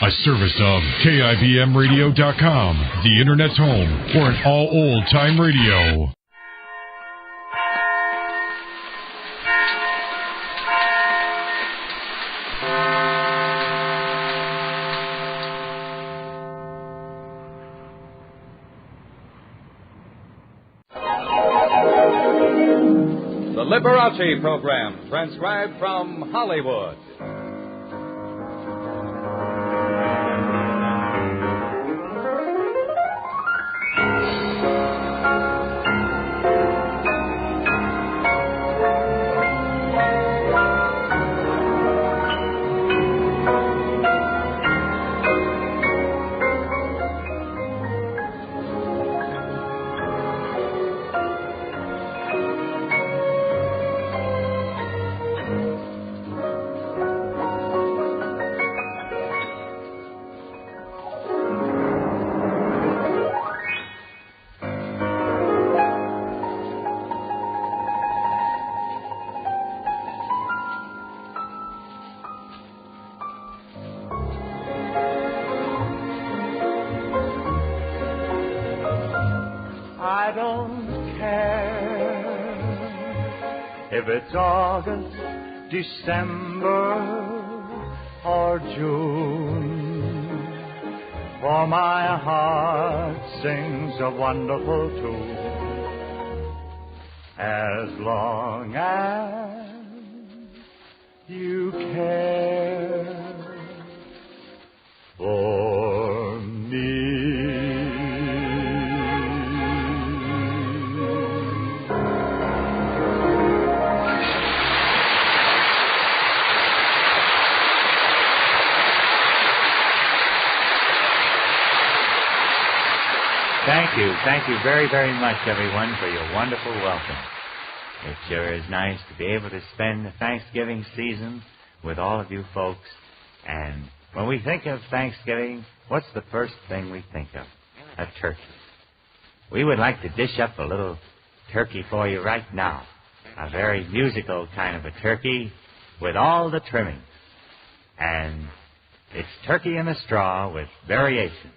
A service of KIBMradio.com, the Internet's home for an all old-time radio. The LIBERACE program, transcribed from Hollywood. I don't care if it's August, December, or June, for my heart sings a wonderful tune as long as you care for me. Thank you very, very much, everyone, for your wonderful welcome. It sure is nice to be able to spend the Thanksgiving season with all of you folks. And when we think of Thanksgiving, what's the first thing we think of? A turkey. We would like to dish up a little turkey for you right now. A very musical kind of a turkey with all the trimmings. And it's turkey in a straw with variations.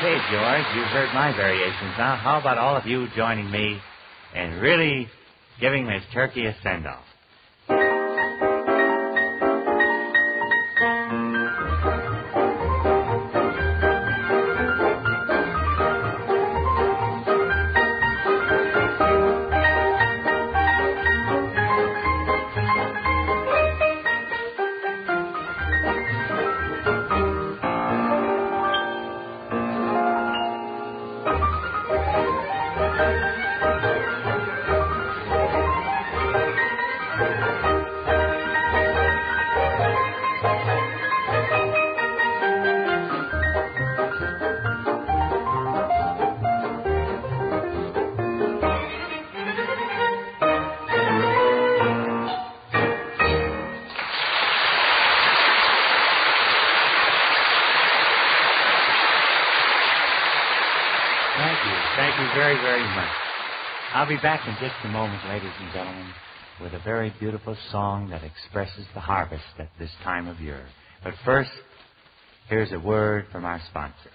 Okay, George, you've heard my variations. Now, how about all of you joining me in really giving this turkey a send-off? Thank you very, very much. I'll be back in just a moment, ladies and gentlemen, with a very beautiful song that expresses the harvest at this time of year. But first, here's a word from our sponsor.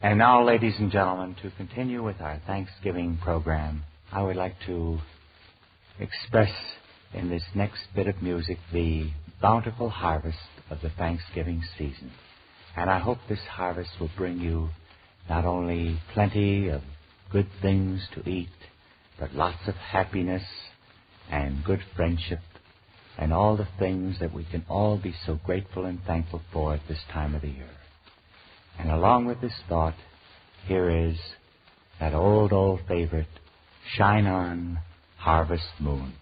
And now, ladies and gentlemen, to continue with our Thanksgiving program, I would like to express in this next bit of music the bountiful harvest of the Thanksgiving season. And I hope this harvest will bring you not only plenty of good things to eat, but lots of happiness and good friendship and all the things that we can all be so grateful and thankful for at this time of the year. And along with this thought, here is that old favorite, Shine On, Harvest Moon.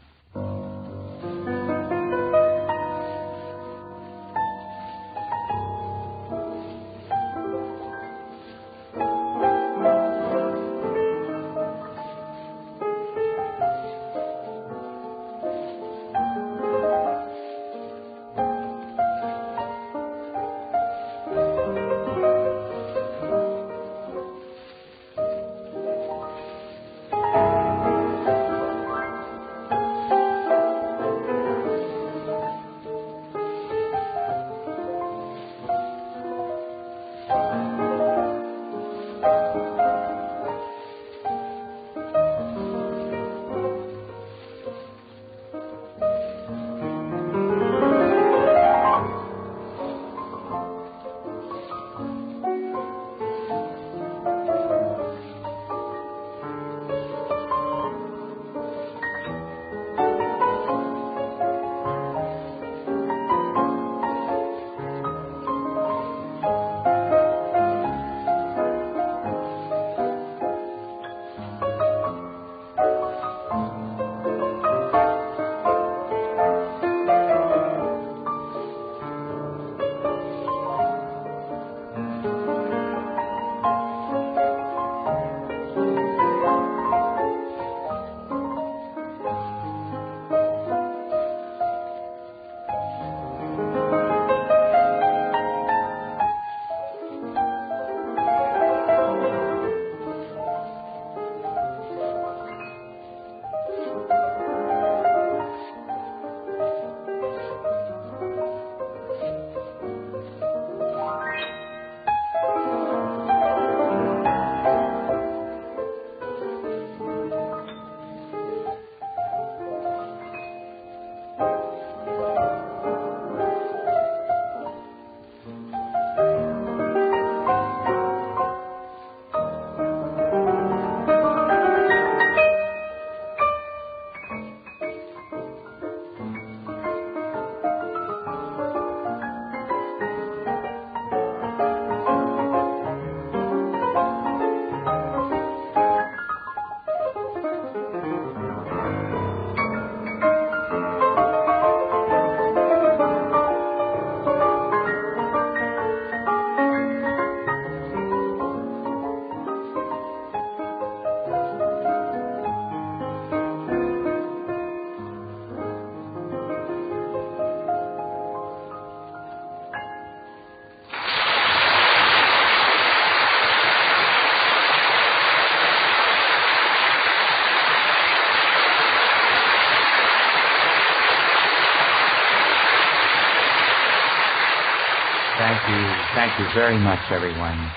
Thank you very much, everyone.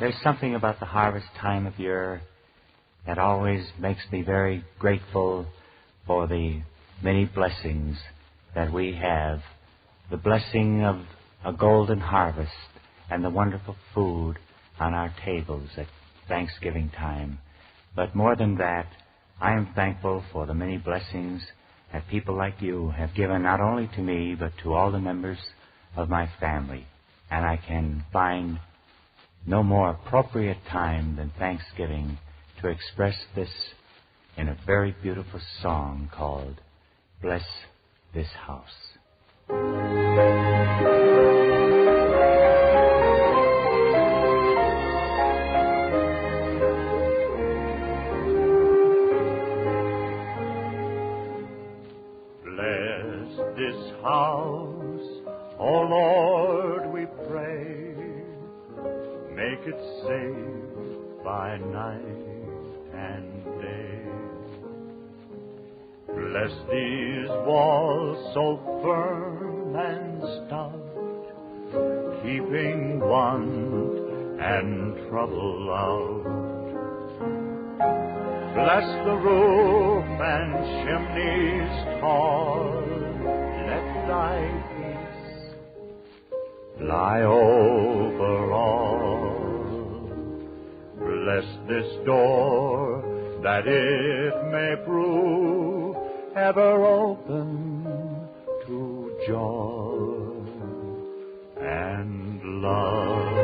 There's something about the harvest time of year that always makes me very grateful for the many blessings that we have. The blessing of a golden harvest and the wonderful food on our tables at Thanksgiving time. But more than that, I am thankful for the many blessings that people like you have given not only to me, but to all the members of my family. And I can find no more appropriate time than Thanksgiving to express this in a very beautiful song called Bless This House. Bless this house, O Lord, we pray. Make it safe by night and day. Bless these walls so firm and stout, keeping want and trouble out. Bless the roof and chimneys tall, let thy peace lie over all. Bless this door, that it may prove ever open to joy and love.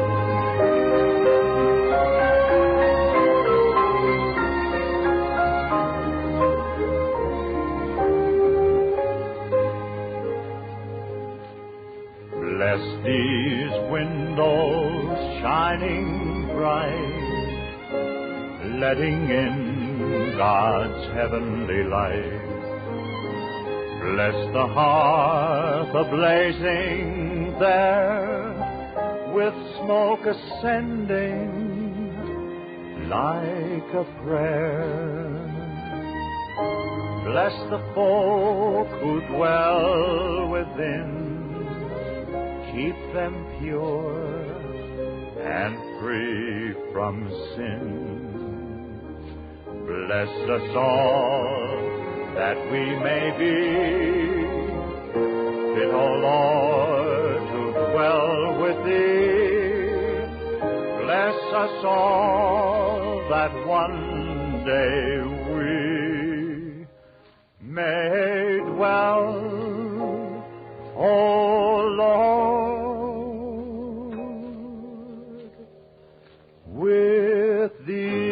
Bless these windows shining bright, letting in God's heavenly light. Bless the hearth a-blazing there, with smoke ascending like a prayer. Bless the folk who dwell within, keep them pure and free from sin. Bless us all, that we may be fit, O Lord, to dwell with thee. Bless us all, that one day we may dwell, O Lord, with thee.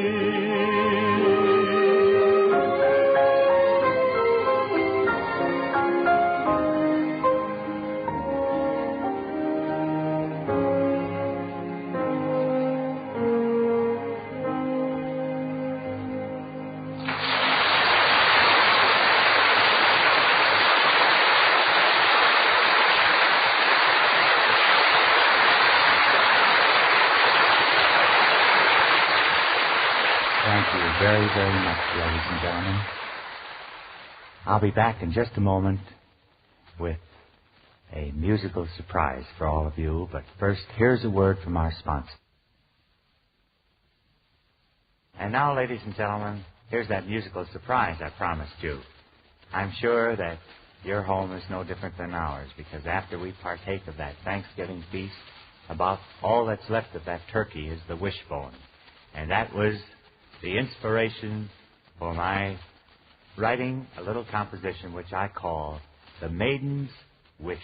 Very, very much, ladies and gentlemen. I'll be back in just a moment with a musical surprise for all of you, but first, here's a word from our sponsor. And now, ladies and gentlemen, here's that musical surprise I promised you. I'm sure that your home is no different than ours, because after we partake of that Thanksgiving feast, about all that's left of that turkey is the wishbone. And that was the inspiration for my writing a little composition which I call The Maiden's Wish.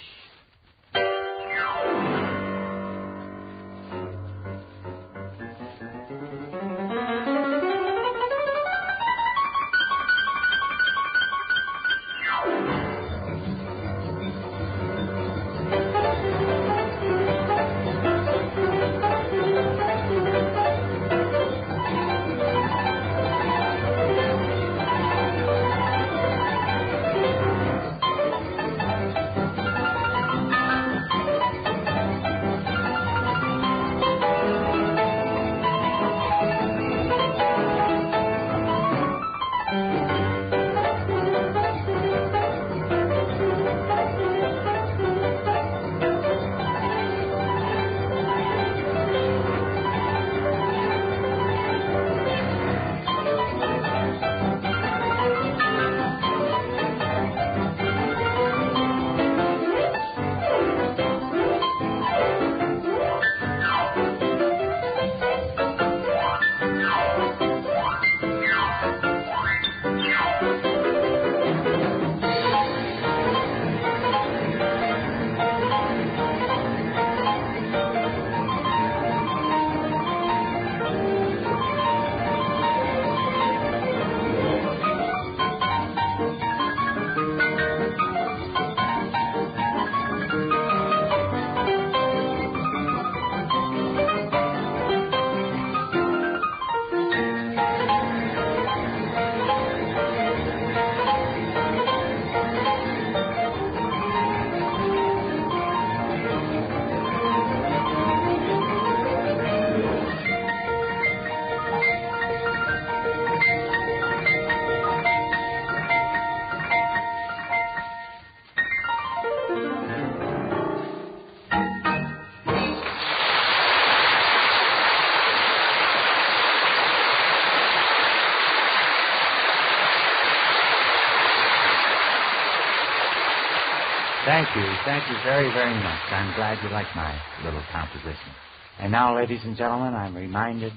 Thank you. Thank you very, very much. I'm glad you like my little composition. And now, ladies and gentlemen, I'm reminded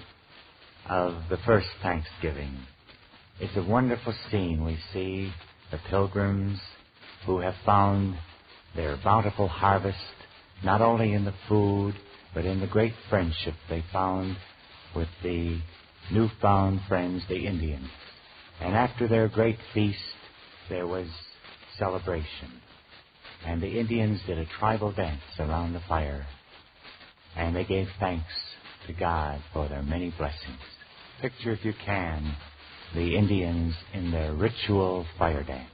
of the first Thanksgiving. It's a wonderful scene. We see the pilgrims who have found their bountiful harvest, not only in the food, but in the great friendship they found with the newfound friends, the Indians. And after their great feast, there was celebration. And the Indians did a tribal dance around the fire. And they gave thanks to God for their many blessings. Picture, if you can, the Indians in their ritual fire dance.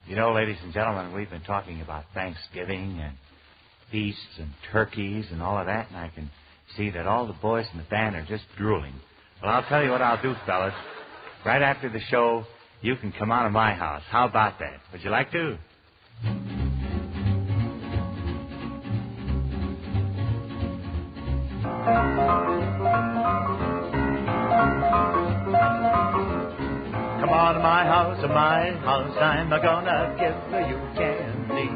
You know, ladies and gentlemen, we've been talking about Thanksgiving and feasts and turkeys and all of that, and I can see that all the boys in the band are just drooling. Well, I'll tell you what I'll do, fellas. Right after the show, you can come out of my house. How about that? Would you like to? Come on to my house, I'm gonna give you candy.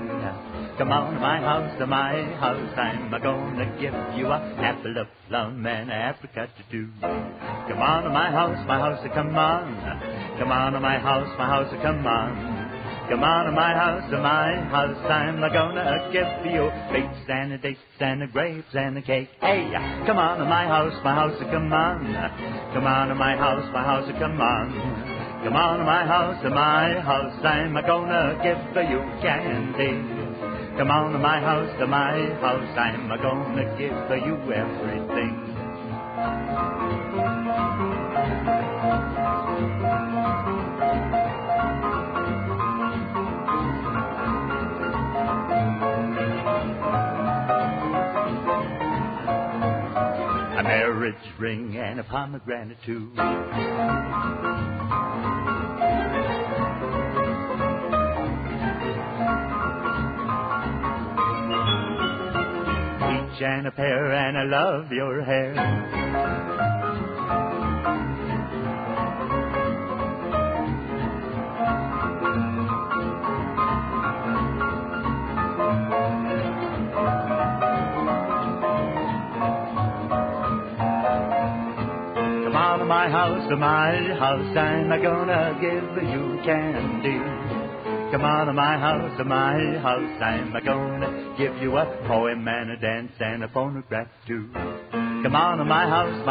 Come on to my house, I'm gonna give you a apple, a plum, and an apricot too. Come on to my house, come on. Come on to my house, come on. Come on to my house, I'm gonna give you figs and the dates and the grapes and the cake. Hey, come on to my house, come on. Come on to my house, come on. Come on to my house, I'm gonna give you candy. Come on to my house, I'm gonna give you everything. A marriage ring and a pomegranate too. Each and a pair, and I love your hair. My house, I'm gonna give you candy. Come on to my house, I'm gonna give you a poem and a dance and a phonograph too. Come on to my house,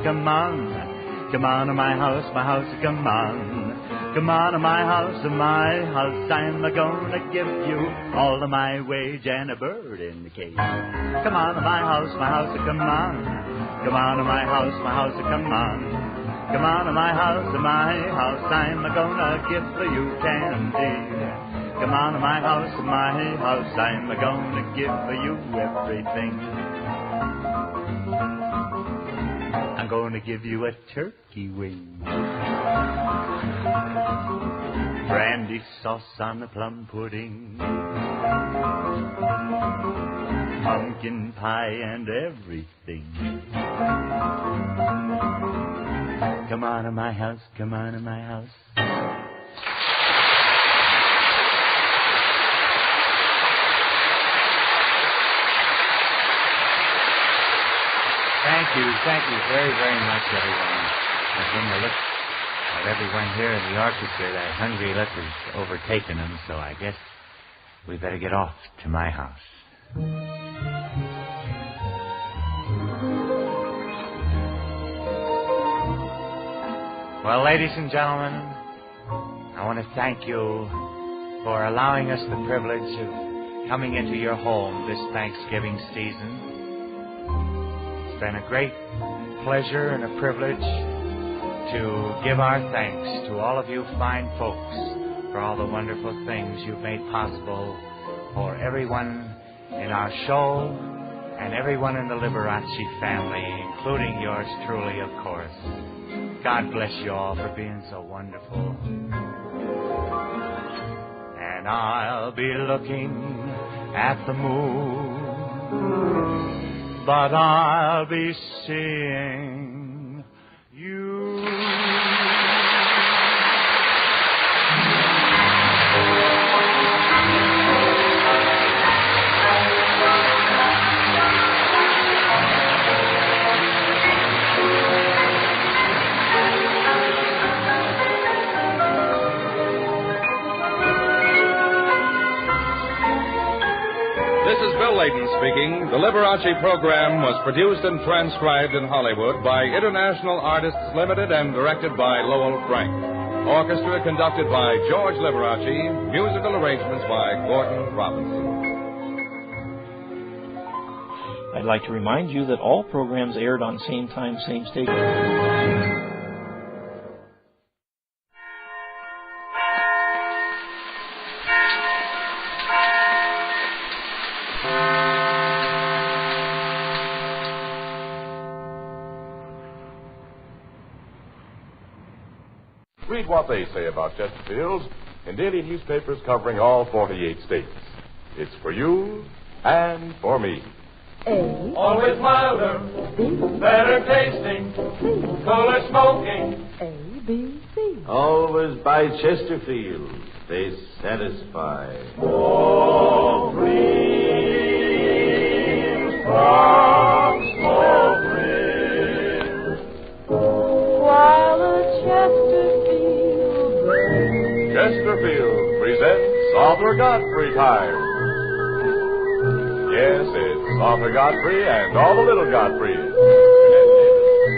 come on. Come on to my house, come on. Come on to my house, I'm gonna give you all of my wage and a bird in the cage. Come on to my house, come on. Come on to my house, come on. Come on to my house, I'm gonna give you candy. Come on to my house, I'm gonna give you everything. I'm gonna give you a turkey wing, brandy sauce on the plum pudding, pumpkin pie and everything. Come on to my house, come on to my house. Thank you very, very much, everyone. And from the look of everyone here in the orchestra, that hungry look has overtaken them, so I guess we better get off to my house. Well, ladies and gentlemen, I want to thank you for allowing us the privilege of coming into your home this Thanksgiving season. It's been a great pleasure and a privilege to give our thanks to all of you fine folks for all the wonderful things you've made possible for everyone in our show and everyone in the Liberace family, including yours truly, of course. God bless you all for being so wonderful. And I'll be looking at the moon, but I'll be seeing you. Speaking, the Liberace program was produced and transcribed in Hollywood by International Artists Limited and directed by Lowell Frank. Orchestra conducted by George Liberace. Musical arrangements by Gordon Robinson. I'd like to remind you that all programs aired on same time, same station. Read what they say about Chesterfield in daily newspapers covering all 48 states. It's for you and for me. A. Always milder. B. Better tasting. C. Cooler smoking. A, B, C. Always by Chesterfield. They satisfy. Oh, cream from smoke rings. While a Chesterfield brings. Chesterfield presents presents Arthur Godfrey Time. Yes, it's Arthur Godfrey and all the little Godfreys.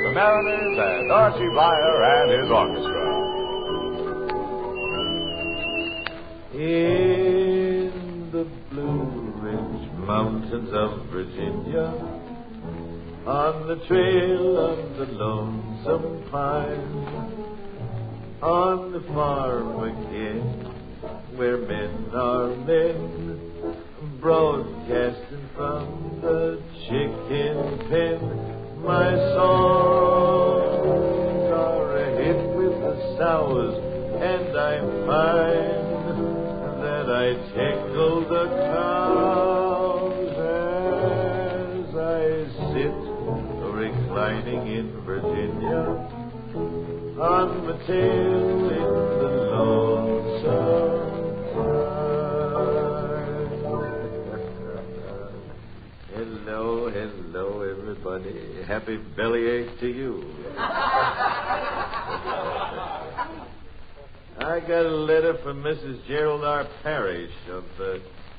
The Mariners and Archie Blyer and his orchestra. In the Blue Ridge Mountains of Virginia, on the trail of the lonesome pine, on the farm again, where men are men, broadcasting from the chicken pen, my songs are a hit with the sows, and I find that I tickle the cows as I sit reclining in Virginia on the tail in the lonesome pine. Hello, everybody. Happy bellyache to you. I got a letter from Mrs. Gerald R. Parrish of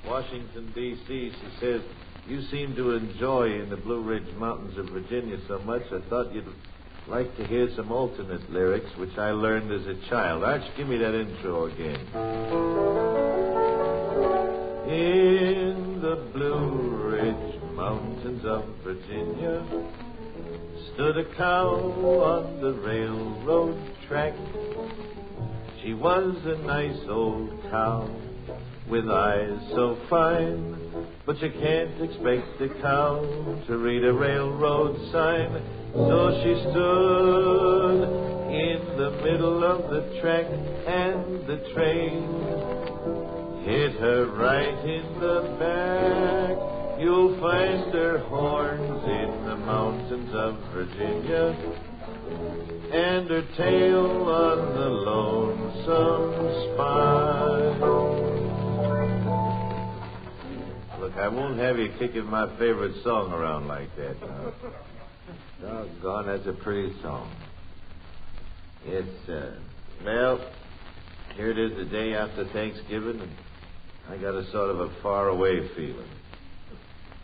Washington, D.C. She says, you seem to enjoy in the Blue Ridge Mountains of Virginia so much, I thought you'd like to hear some alternate lyrics, which I learned as a child. Arch, give me that intro again. In the Blue Ridge Mountains of Virginia stood a cow on the railroad track. She was a nice old cow with eyes so fine, but you can't expect a cow to read a railroad sign. So she stood in the middle of the track, and the train hit her right in the back. You'll find her horns in the mountains of Virginia, and her tail on the lonesome spine. Look, I won't have you kicking my favorite song around like that now. Doggone, that's a pretty song. It's, well, here it is the day after Thanksgiving, and I got a sort of a far-away feeling.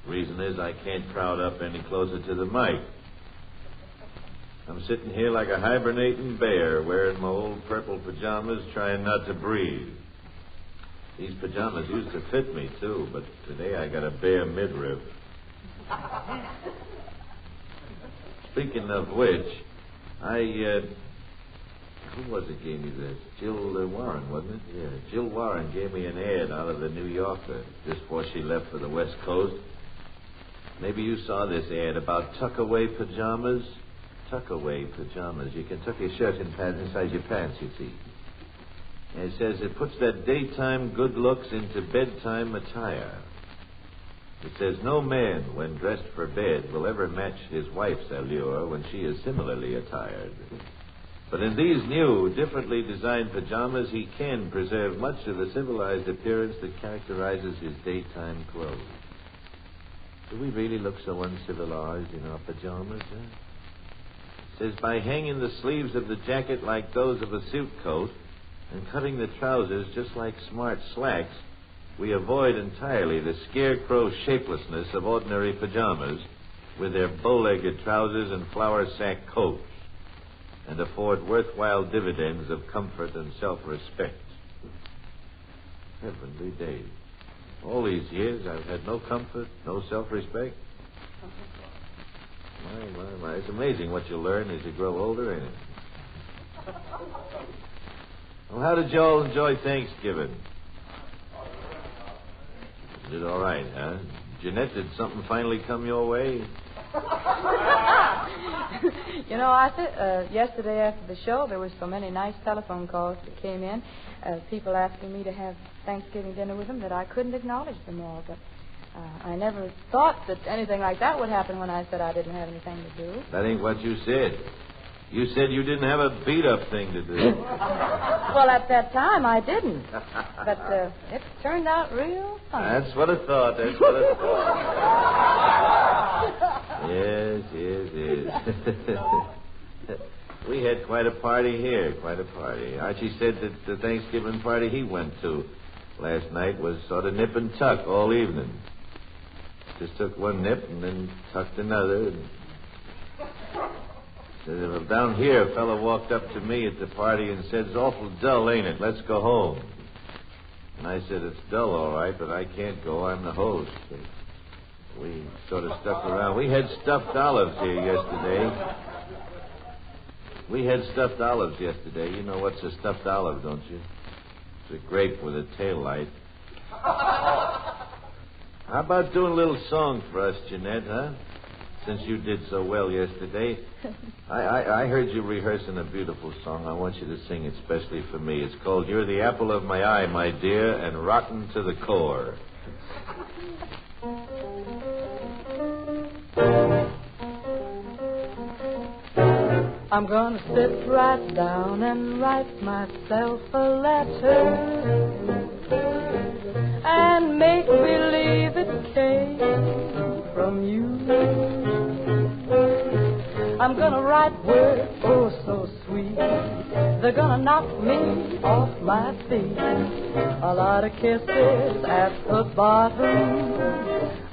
Reason is I can't crowd up any closer to the mic. I'm sitting here like a hibernating bear, wearing my old purple pajamas, trying not to breathe. These pajamas used to fit me, too, but today I got a bare midriff. Speaking of which, who was it gave me this? Jill Warren, wasn't it? Yeah, Jill Warren gave me an ad out of the New Yorker just before she left for the West Coast. Maybe you saw this ad about tuck-away pajamas. Tuck-away pajamas. You can tuck your shirt and pads inside your pants, you see. And it says it puts that daytime good looks into bedtime attire. It says no man, when dressed for bed, will ever match his wife's allure when she is similarly attired. But in these new, differently designed pajamas, he can preserve much of the civilized appearance that characterizes his daytime clothes. Do we really look so uncivilized in our pajamas, huh? It says by hanging the sleeves of the jacket like those of a suit coat and cutting the trousers just like smart slacks, we avoid entirely the scarecrow shapelessness of ordinary pajamas with their bow-legged trousers and flour sack coats, and afford worthwhile dividends of comfort and self-respect. Heavenly days. All these years I've had no comfort, no self-respect. My. It's amazing what you learn as you grow older, ain't it? Well, how did you all enjoy Thanksgiving? Did all right, huh? Jeanette, did something finally come your way? You know, Arthur, yesterday after the show, there were so many nice telephone calls that came in, people asking me to have Thanksgiving dinner with them that I couldn't acknowledge them all. But I never thought that anything like that would happen when I said I didn't have anything to do. That ain't what you said. You said you didn't have a beat-up thing to do. Well, at that time, I didn't. But it turned out real fun. That's what I thought. That's what I thought. Yes. We had quite a party here, quite a party. Archie said that the Thanksgiving party he went to Last night was sort of nip and tuck all evening. Just took one nip and then tucked another. And... Well, down here, a fellow walked up to me at the party and said, "It's awful dull, ain't it? Let's go home." And I said, "It's dull, all right, but I can't go. I'm the host." So we sort of stuck around. We had stuffed olives here yesterday. You know what's a stuffed olive, don't you? It's a grape with a tail light. How about doing a little song for us, Jeanette, huh? Since you did so well yesterday. I heard you rehearsing a beautiful song. I want you to sing it specially for me. It's called "You're the Apple of My Eye, My Dear, and Rotten to the Core." I'm gonna sit right down and write myself a letter and make believe it came from you. I'm gonna write words, oh so sweet, they're gonna knock me off my feet. A lot of kisses at the bottom,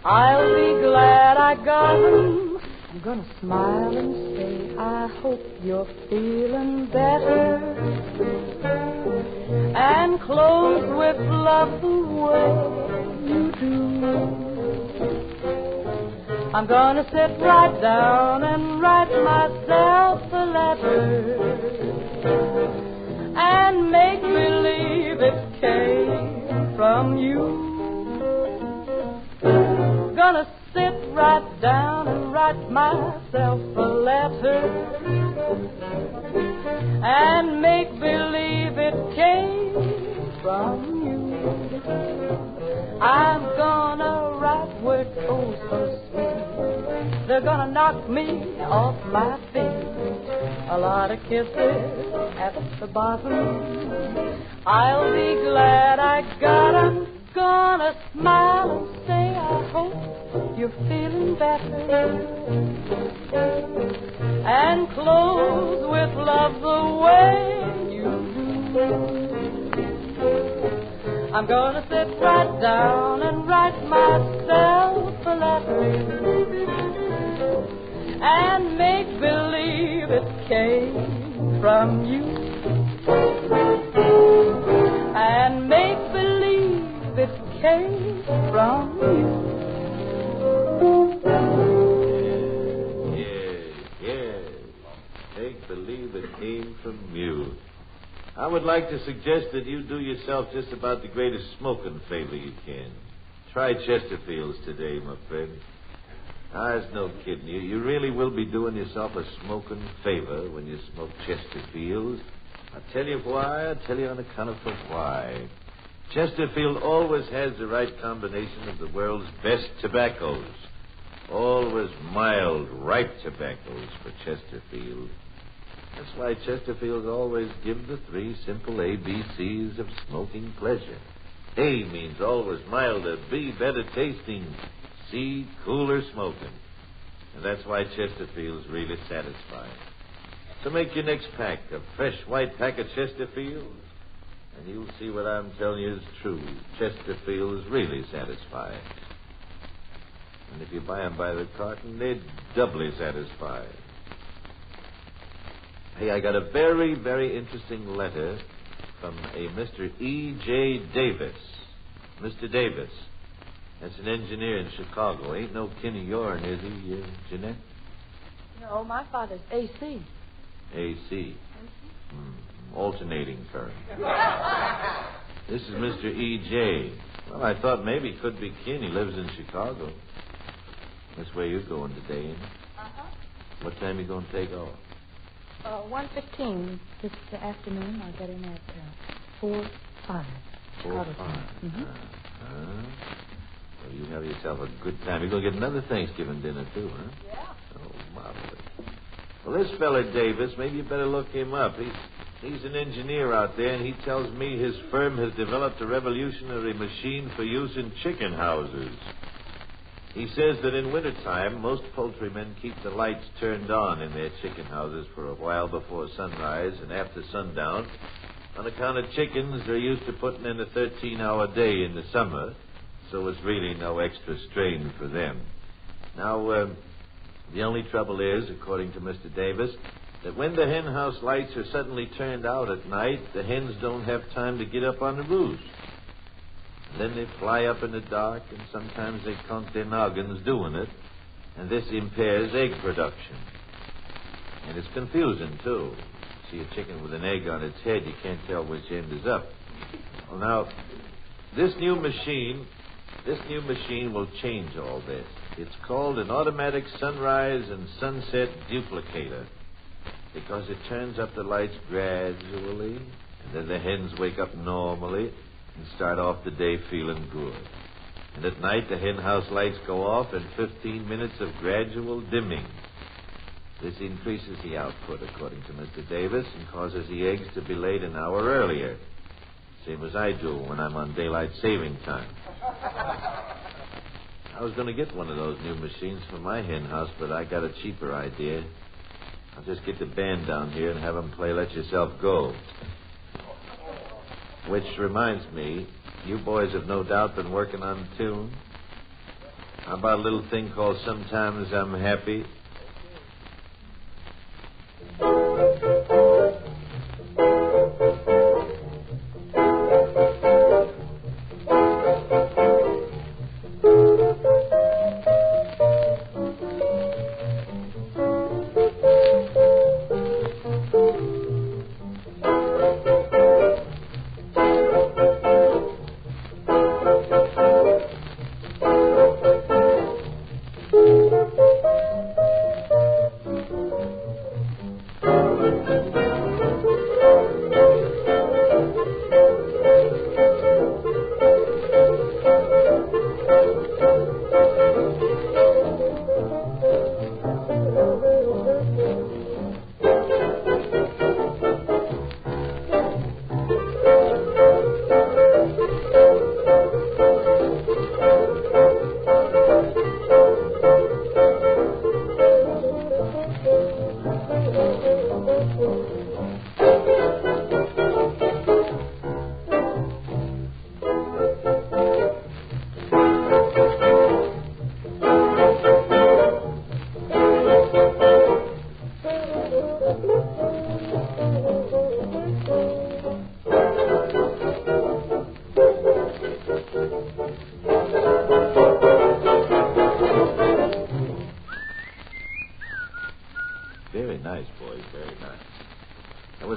I'll be glad I got them. I'm gonna smile and say, I hope you're feeling better, and close with love the way you do. I'm gonna sit right down and write myself a letter and make believe it came from you. Gonna sit right down and write myself a letter and make believe it came from you. I'm gonna write words oh so sweet, they're gonna knock me off my feet. A lot of kisses at the bottom, I'll be glad I got 'em. Gonna smile and say I hope you're feeling better, and close with love the way you do. I'm gonna sit right down and write myself a letter and make believe it came from you, and make believe it came from you. Yes. Make believe it came from you. I would like to suggest that you do yourself just about the greatest smoking favor you can. Try Chesterfield's today, my friend. There's no kidding. You really will be doing yourself a smoking favor when you smoke Chesterfield's. I'll tell you why. I'll tell you on account of why. Chesterfield always has the right combination of the world's best tobaccos. Always mild, ripe tobaccos for Chesterfield. That's why Chesterfields always give the three simple ABCs of smoking pleasure. A means always milder, B, better tasting, C, cooler smoking. And that's why Chesterfield's really satisfying. So make your next pack a fresh white pack of Chesterfields, and you'll see what I'm telling you is true. Chesterfield's really satisfying. And if you buy them by the carton, they're doubly satisfying. Hey, I got a very, very interesting letter from a Mr. E.J. Davis. Mr. Davis. That's an engineer in Chicago. Ain't no kin of yourn, is he, Jeanette? No, my father's AC. AC. Alternating current. This is Mr. E.J. Well, I thought maybe he could be kin. He lives in Chicago. That's where you're going today, ain't it? Uh-huh. What time are you going to take off? 1:15 this afternoon. I'll get in at 4:05. 4:05. Well, you have yourself a good time. You're going to get another Thanksgiving dinner, too, huh? Yeah. Oh, marvelous. Well, this fella Davis, maybe you better look him up. He's an engineer out there, and he tells me his firm has developed a revolutionary machine for use in chicken houses. He says that in wintertime, most poultrymen keep the lights turned on in their chicken houses for a while before sunrise and after sundown. On account of chickens, they're used to putting in a 13-hour day in the summer, so it's really no extra strain for them. Now, the only trouble is, according to Mr. Davis, that when the hen house lights are suddenly turned out at night, the hens don't have time to get up on the roost. And then they fly up in the dark, and sometimes they conk their noggins doing it, and this impairs egg production. And it's confusing, too. See a chicken with an egg on its head, you can't tell which end is up. Well, now, this new machine will change all this. It's called an automatic sunrise and sunset duplicator because it turns up the lights gradually, and then the hens wake up normally and start off the day feeling good. And at night, the hen house lights go off in 15 minutes of gradual dimming. This increases the output, according to Mr. Davis, and causes the eggs to be laid an hour earlier, same as I do when I'm on daylight saving time. I was going to get one of those new machines for my hen house, but I got a cheaper idea. I'll just get the band down here and have them play Let Yourself Go. Which reminds me, you boys have no doubt been working on a tune. How about a little thing called Sometimes I'm Happy?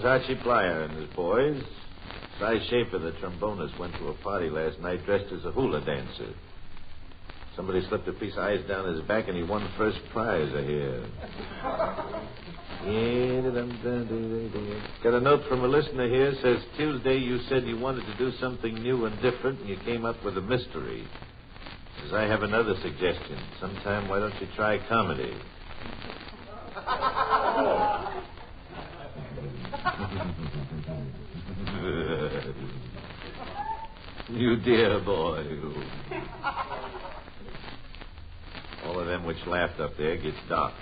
Archie Plyer and his boys. Cy Schaefer, the trombonist, went to a party last night dressed as a hula dancer. Somebody slipped a piece of ice down his back and he won first prize, I hear. Got a note from a listener here. Says, Tuesday you said you wanted to do something new and different and you came up with a mystery. Says, I have another suggestion. Sometime, why don't you try comedy? You dear boy. All of them which laughed up there gets docked.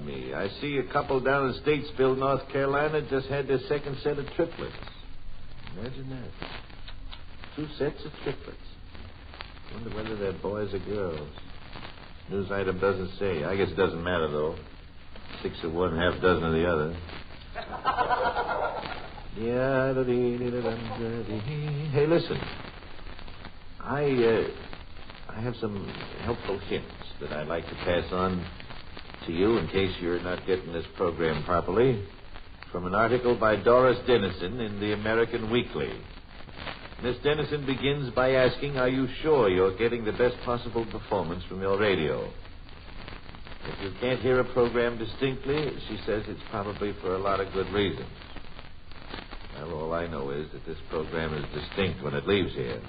Me. I see a couple down in Statesville, North Carolina, just had their second set of triplets. Imagine that. 2 sets of triplets. Wonder whether they're boys or girls. News item doesn't say. I guess it doesn't matter, though. 6 of one, half dozen of the other. Hey, listen. I have some helpful hints that I'd like to pass on to you in case you're not getting this program properly. From an article by Doris Dennison in the American Weekly. Miss Dennison begins by asking, are you sure you're getting the best possible performance from your radio? If you can't hear a program distinctly, she says it's probably for a lot of good reasons. Well, all I know is that this program is distinct when it leaves here.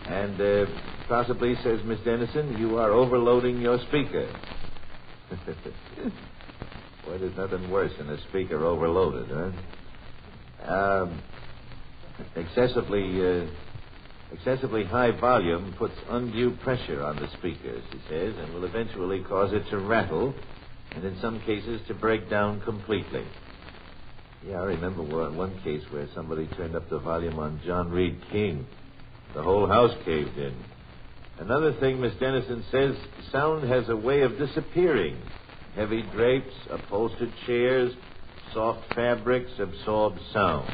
And possibly, says Miss Dennison, you are overloading your speaker. Boy, there's nothing worse than a speaker overloaded, huh? Excessively high volume puts undue pressure on the speaker, she says, and will eventually cause it to rattle and in some cases to break down completely. Yeah, I remember one case where somebody turned up the volume on John Reed King. The whole house caved in. Another thing Miss Dennison says, sound has a way of disappearing. Heavy drapes, upholstered chairs, soft fabrics absorb sound.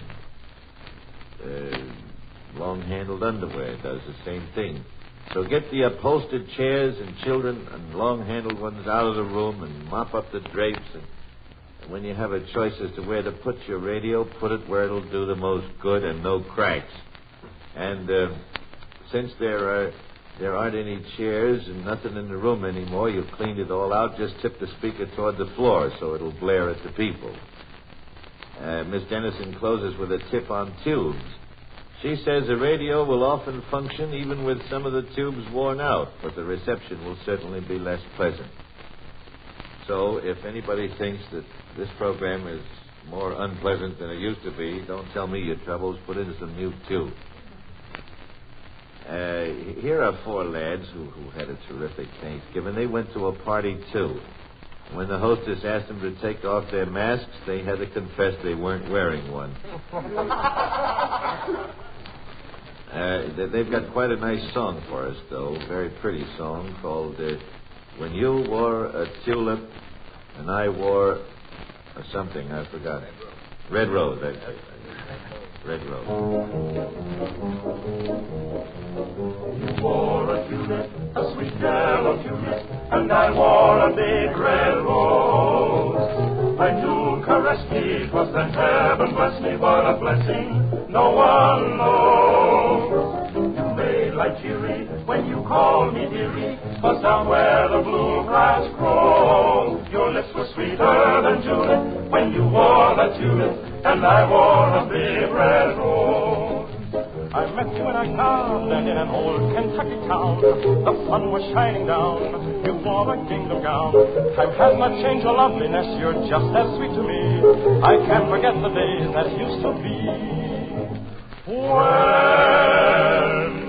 Long-handled underwear does the same thing. So get the upholstered chairs and children and long-handled ones out of the room and mop up the drapes. And when you have a choice as to where to put your radio, put it where it'll do the most good and no cracks. And since there aren't any chairs and nothing in the room anymore, you've cleaned it all out, just tip the speaker toward the floor so it'll blare at the people. Miss Dennison closes with a tip on tubes. She says a radio will often function even with some of the tubes worn out, but the reception will certainly be less pleasant. So if anybody thinks that this program is more unpleasant than it used to be, don't tell me your troubles. Put in some new tube. Here are 4 lads who had a terrific Thanksgiving. They went to a party, too. When the hostess asked them to take off their masks, they had to confess they weren't wearing one. They've got quite a nice song for us, though. A very pretty song called When You Wore a Tulip and I Wore something, I forgot. Red Rose, that's it. Red Rose. You wore a tulip, a sweet yellow tulip, and I wore a big red rose. When you caressed me, 'twas then heaven blessed me, what a blessing no one knows. You made like cheery when you called me dearie, 'twas down where the blue grass grows. Your lips were sweeter than julep when you wore the tulip, and I wore a big red rose. I met you in a garden in an old Kentucky town. The sun was shining down. You wore a gingham gown. Time has not changed your loveliness. You're just as sweet to me. I can't forget the days that used to be.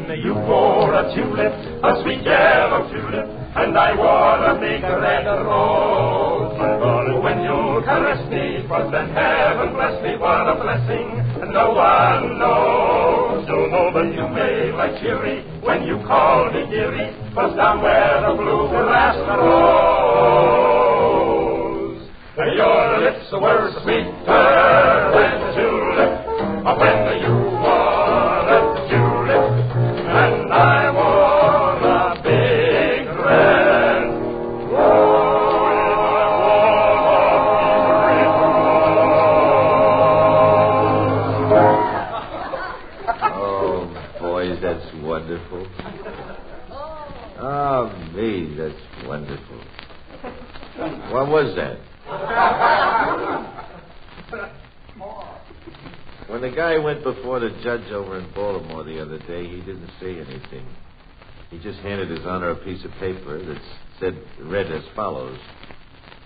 When you wore a tulip, a sweet yellow tulip, and I wore a big red rose. When you caressed me, 'twas then heaven blessed me, what a blessing no one knows. You know that you made like cheery when you called me dearie, 'twas down where the blue grass grows. Your lips were sweeter than the tulip when you wore a tulip, and I wore a big red That's wonderful. Oh, me, that's wonderful. What was that? When the guy went before the judge over in Baltimore the other day, he didn't say anything. He just handed His Honor a piece of paper that read as follows.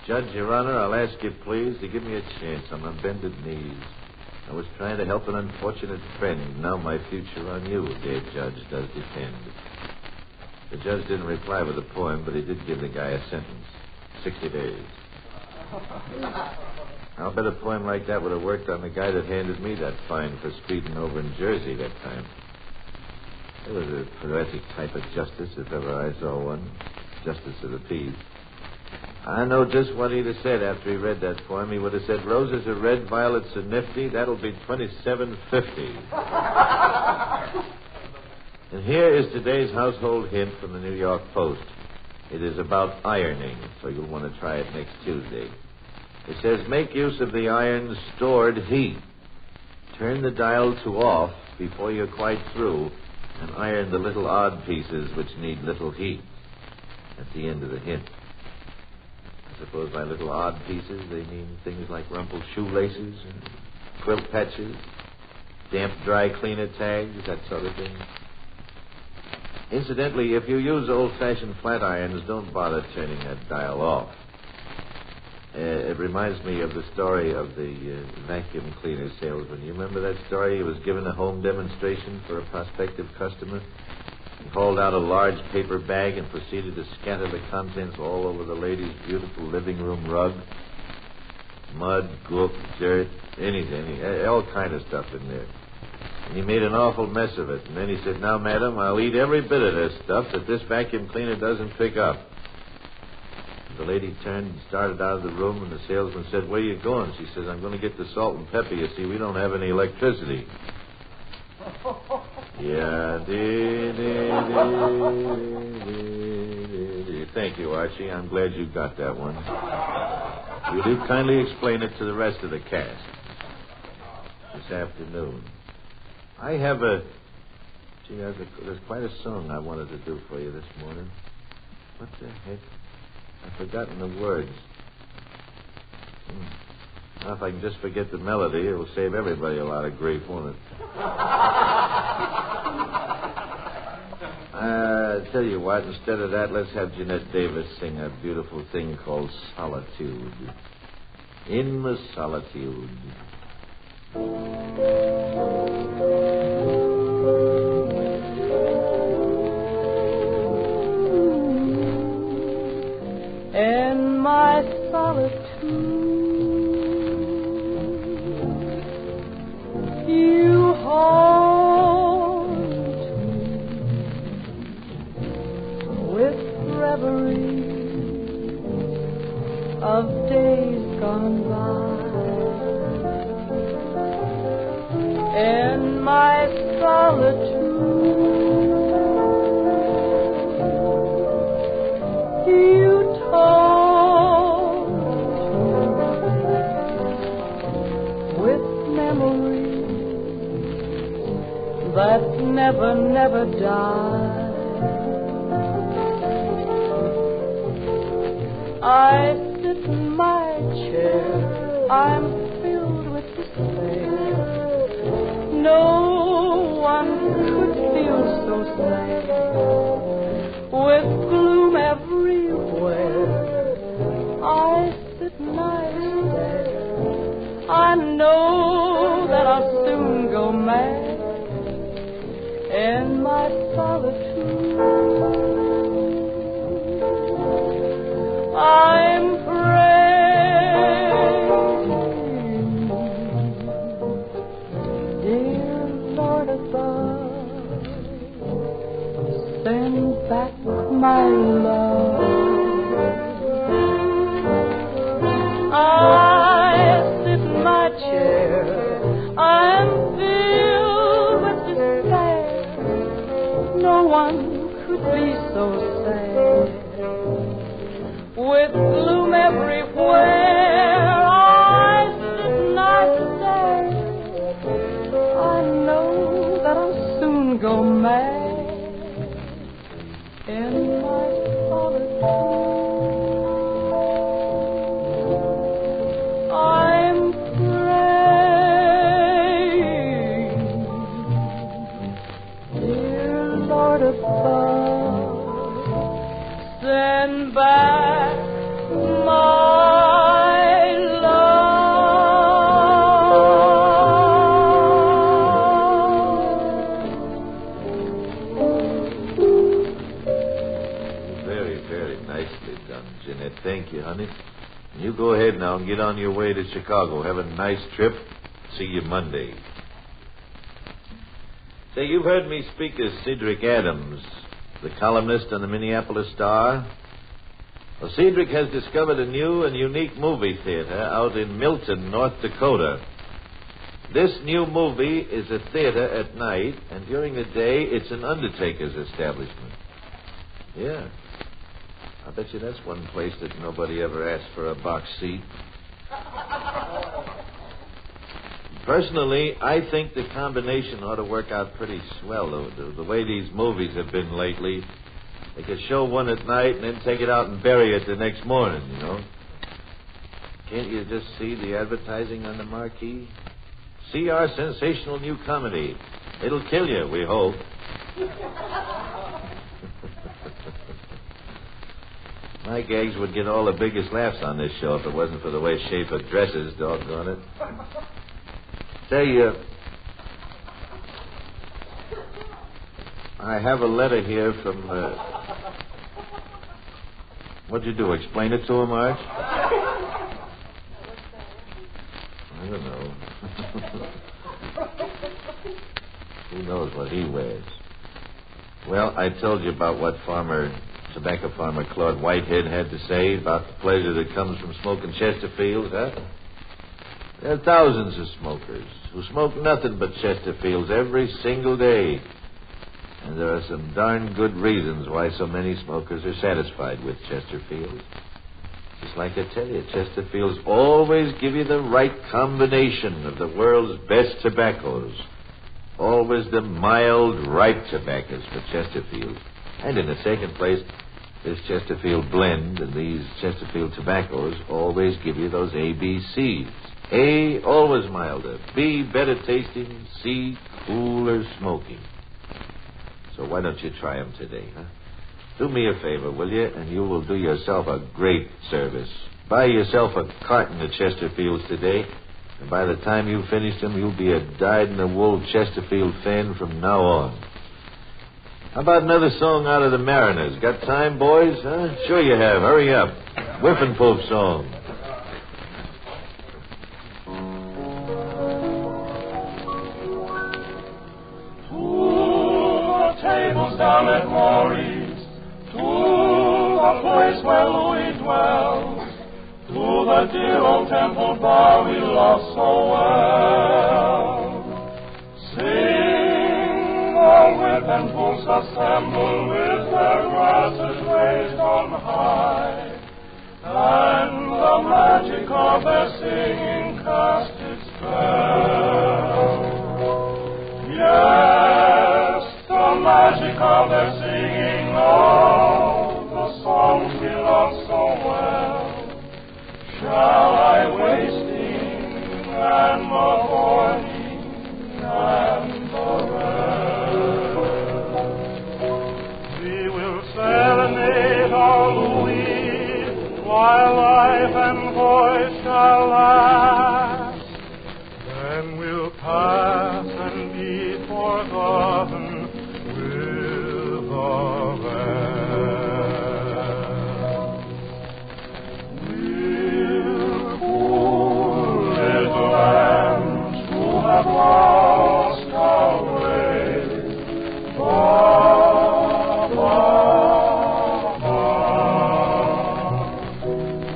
Judge, Your Honor, I'll ask you, please, to give me a chance on my bended knees. I was trying to help an unfortunate friend. Now my future on you, dear Judge, does depend. The judge didn't reply with a poem, but he did give the guy a sentence. 60 days. I'll bet a poem like that would have worked on the guy that handed me that fine for speeding over in Jersey that time. It was a poetic type of justice, if ever I saw one. Justice of the peace. I know just what he'd have said after he read that poem. He would have said, roses are red, violets are nifty. That'll be $27.50. And here is today's household hint from the New York Post. It is about ironing, so you'll want to try it next Tuesday. It says, make use of the iron's stored heat. Turn the dial to off before you're quite through and iron the little odd pieces which need little heat. That's the end of the hint. I suppose by little odd pieces they mean things like rumpled shoelaces and quilt patches, damp dry cleaner tags, that sort of thing. Incidentally, if you use old-fashioned flat irons, don't bother turning that dial off. It reminds me of the story of the vacuum cleaner salesman. You remember that story? He was given a home demonstration for a prospective customer. He hauled out a large paper bag and proceeded to scatter the contents all over the lady's beautiful living room rug. Mud, gook, dirt, anything, all kind of stuff in there. And he made an awful mess of it. And then he said, "Now, madam, I'll eat every bit of this stuff that this vacuum cleaner doesn't pick up." The lady turned and started out of the room, and the salesman said, "Where are you going?" She says, "I'm going to get the salt and pepper. You see, we don't have any electricity." Yeah, Thank you, Archie. I'm glad you got that one. Will you kindly explain it to the rest of the cast this afternoon? I have there's quite a song I wanted to do for you this morning. What the heck? I've forgotten the words. Now, if I can just forget the melody, it will save everybody a lot of grief, won't it? Tell you what, instead of that, let's have Jeanette Davis sing a beautiful thing called Solitude. In the Solitude. In my solitude, you haunt me with reveries of days gone by. In my solitude, you taunt me with memories that never, never die. I sit in my chair, I'm filled with despair. No one could feel so sad. With gloom everywhere, I sit and I stare. I know that I'll soon go mad in my solitude. I'm praying, dear Lord above, send back my love. I sit in my chair, I'm filled with despair. No one could be so sad. With gloom everywhere, I sit and I stare. I know that I'll soon go mad in my solitude. I'm praying, dear Lord above, send back my love. Very, very nicely done, Jeanette. Thank you, honey. You go ahead now and get on your way to Chicago. Have a nice trip. See you Monday. Say, you've heard me speak of Cedric Adams, the columnist on the Minneapolis Star. Well, Cedric has discovered a new and unique movie theater out in Milton, North Dakota. This new movie is a theater at night, and during the day, it's an undertaker's establishment. Yeah. I bet you that's one place that nobody ever asked for a box seat. Personally, I think the combination ought to work out pretty swell. The way these movies have been lately, they could show one at night and then take it out and bury it the next morning, you know. Can't you just see the advertising on the marquee? See our sensational new comedy. It'll kill you, we hope. My gags would get all the biggest laughs on this show if it wasn't for the way Schaefer dresses, doggone it. Say, I have a letter here from... What'd you do, explain it to him, Arch? I don't know. Who knows what he wears? Well, I told you about what tobacco farmer Claude Whitehead had to say about the pleasure that comes from smoking Chesterfields, huh? There are thousands of smokers who smoke nothing but Chesterfields every single day. And there are some darn good reasons why so many smokers are satisfied with Chesterfields. Just like I tell you, Chesterfields always give you the right combination of the world's best tobaccos. Always the mild, ripe tobaccos for Chesterfield. And in the second place, this Chesterfield blend and these Chesterfield tobaccos always give you those ABCs. A, always milder. B, better tasting. C, cooler smoking. So why don't you try them today, huh? Do me a favor, will you? And you will do yourself a great service. Buy yourself a carton of Chesterfields today. And by the time you finish them, you'll be a dyed-in-the-wool Chesterfield fan from now on. How about another song out of the Mariners? Got time, boys? Huh? Sure you have. Hurry up. Whiffenpoof song. To the tables down at Maury's, to the place where Louis dwells, to the dear old temple bar we love so well. Sing, the whiffenpoofs assemble with their glasses raised on high, and the magic of their singing cast its spell. Yes, the magic of their singing, oh, the songs we love so well. Shall I wasting and the horning and the rest? We will serenade our Louis while life and voice shall last. Then we'll pass and be forgotten with the rest. Lambs who have lost our way. Ba, ba, ba.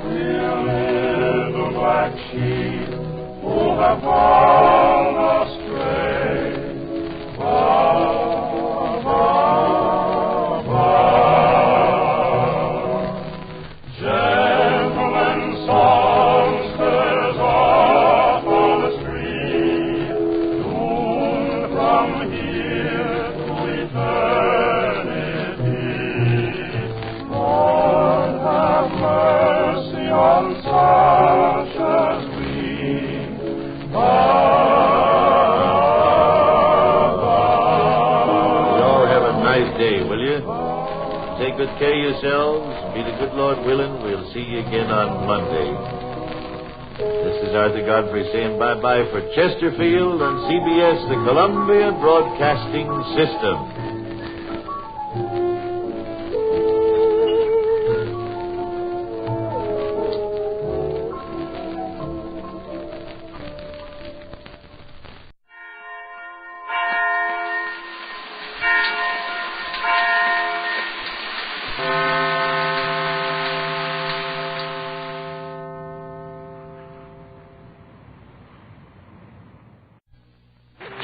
Dear little black sheep who have gone astray. Ba, ba, ba. Gentlemen songsters off on the street, doomed from here to eternity. Lord, have mercy on such as we. You all have a nice day, will you? Take good care of yourselves. Be the good Lord willing, we'll see you again on Monday. This is Arthur Godfrey saying bye-bye for Chesterfield on CBS, the Columbia Broadcasting System.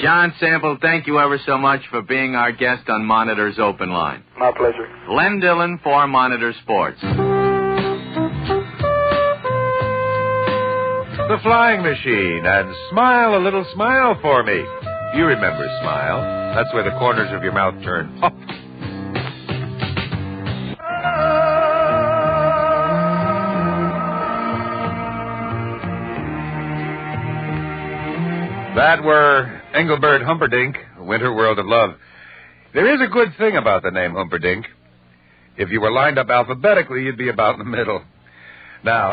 John Sample, thank you ever so much for being our guest on Monitor's Open Line. My pleasure. Len Dillon for Monitor Sports. The Flying Machine and Smile a Little Smile for Me. You remember Smile. That's where the corners of your mouth turn up. That were Engelbert Humperdinck, Winter World of Love. There is a good thing about the name Humperdinck. If you were lined up alphabetically, you'd be about in the middle. Now,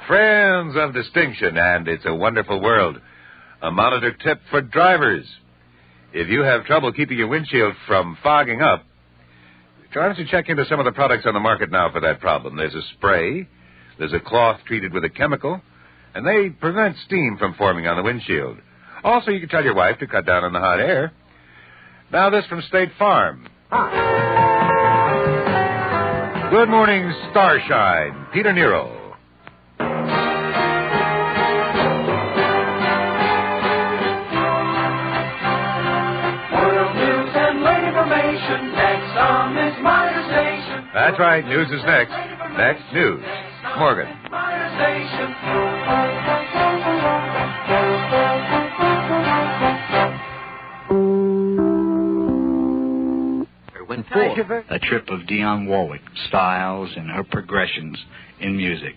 Fred of distinction, and it's a wonderful world. A monitor tip for drivers. If you have trouble keeping your windshield from fogging up, try to check into some of the products on the market now for that problem. There's a spray, there's a cloth treated with a chemical, and they prevent steam from forming on the windshield. Also, you can tell your wife to cut down on the hot air. Now this from State Farm. Good morning, Starshine. Peter Nero. World news and late information. Next on this minor station. That's right, news is next. Next, news. Morgan. Minor station. A trip of Dionne Warwick, styles and her progressions in music.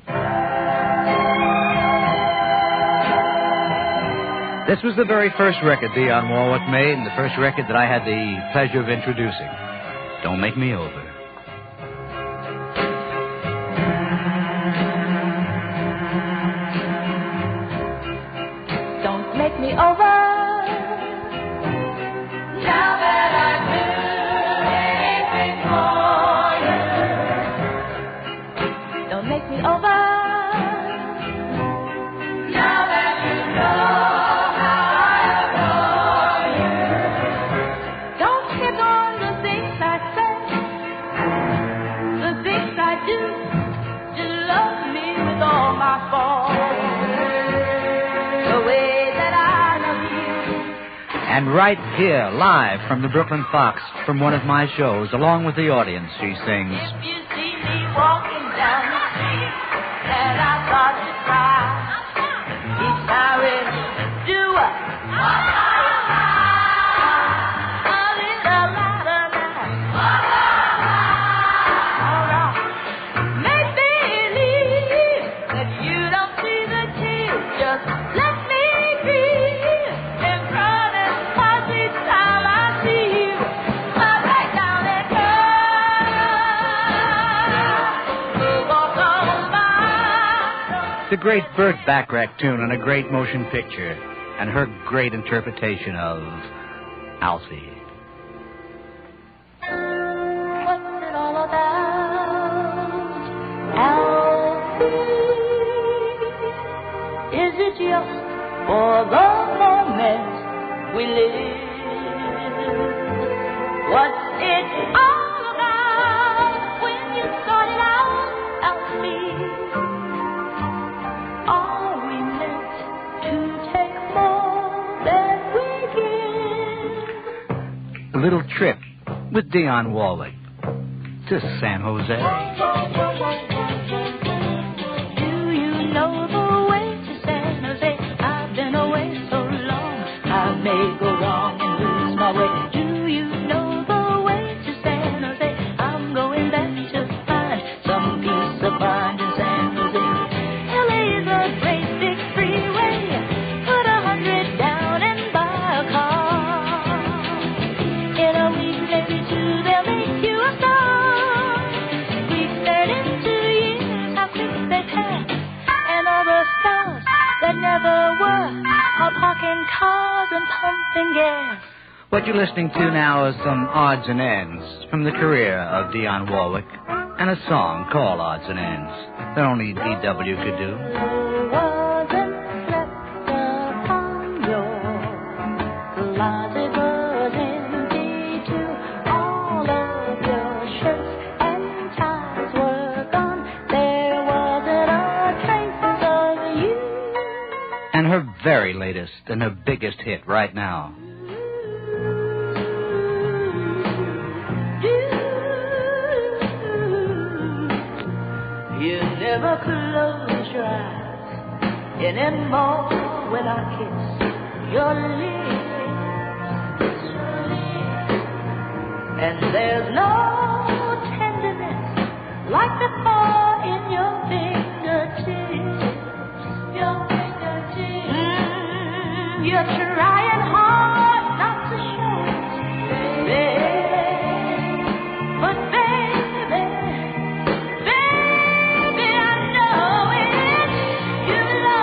This was the very first record Dionne Warwick made, and the first record that I had the pleasure of introducing. Don't Make Me Over. Don't make me over. Now that I do anything for you. Don't make me over. Now that you know how I adore you. Don't pick on the things I say, the things I do. Just love me with all my faults. And right here, live from the Brooklyn Fox, from one of my shows, along with the audience, she sings. If you see me walking down the street, and I start to cry, each time I do a little make believe that you don't see the tears. Just let me be in front and pause each time I see you. I break down and cry. Walk on by. It's a great Burt Bacharach tune and a great motion picture, and her great interpretation of Alfie. What's it all about, Alfie? Is it just for the moment we live? What's it all about when you started out, Alfie? Are we meant to take more than we give? A little trip with Dionne Warwick to San Jose. Do you know the way to San Jose? I've been away so long, I may go wrong and lose my way. Do you know the way to San Jose? I'm going back to find some peace of mind in San Jose. LA is a great big freeway. Put 100 down and buy a car. In a week, maybe two, they'll make you a star. Weeks turn into years, how quick they pass. And all the stars that never were are parking cars and pumping gas. What you're listening to now is some odds and ends from the career of Dionne Warwick, and a song called Odds and Ends that only D.W. could do. Wasn't slept upon your closet was empty too. All of your shirts and ties were gone. There wasn't a trace of you. And her very latest and her biggest hit right now. You never close your eyes anymore when I kiss your lips. And there's no tenderness like before in your fingertips. Your fingertips. You're trying hard not to show it, baby. But baby, I know it. You love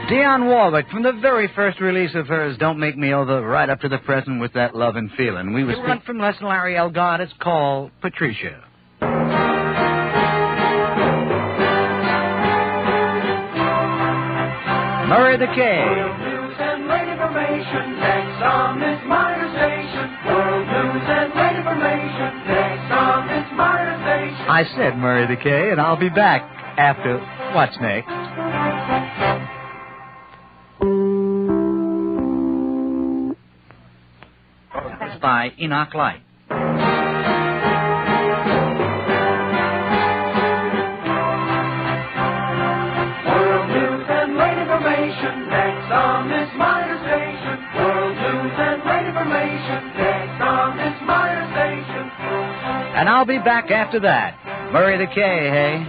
Dionne Warwick, from the very first release of hers, Don't Make Me Over, right up to the present with that Love and Feeling. We was run from Les and Larry Elgard. It's called Patricia. Murray the K. World news and late information next on this minor station. World news and late information next on this minor station. I said Murray the K, and I'll be back after what's next. By Enoch Light. World news and late information next on this minor station. World news and late information next on this minor station. And I'll be back after that. Murray the K, hey?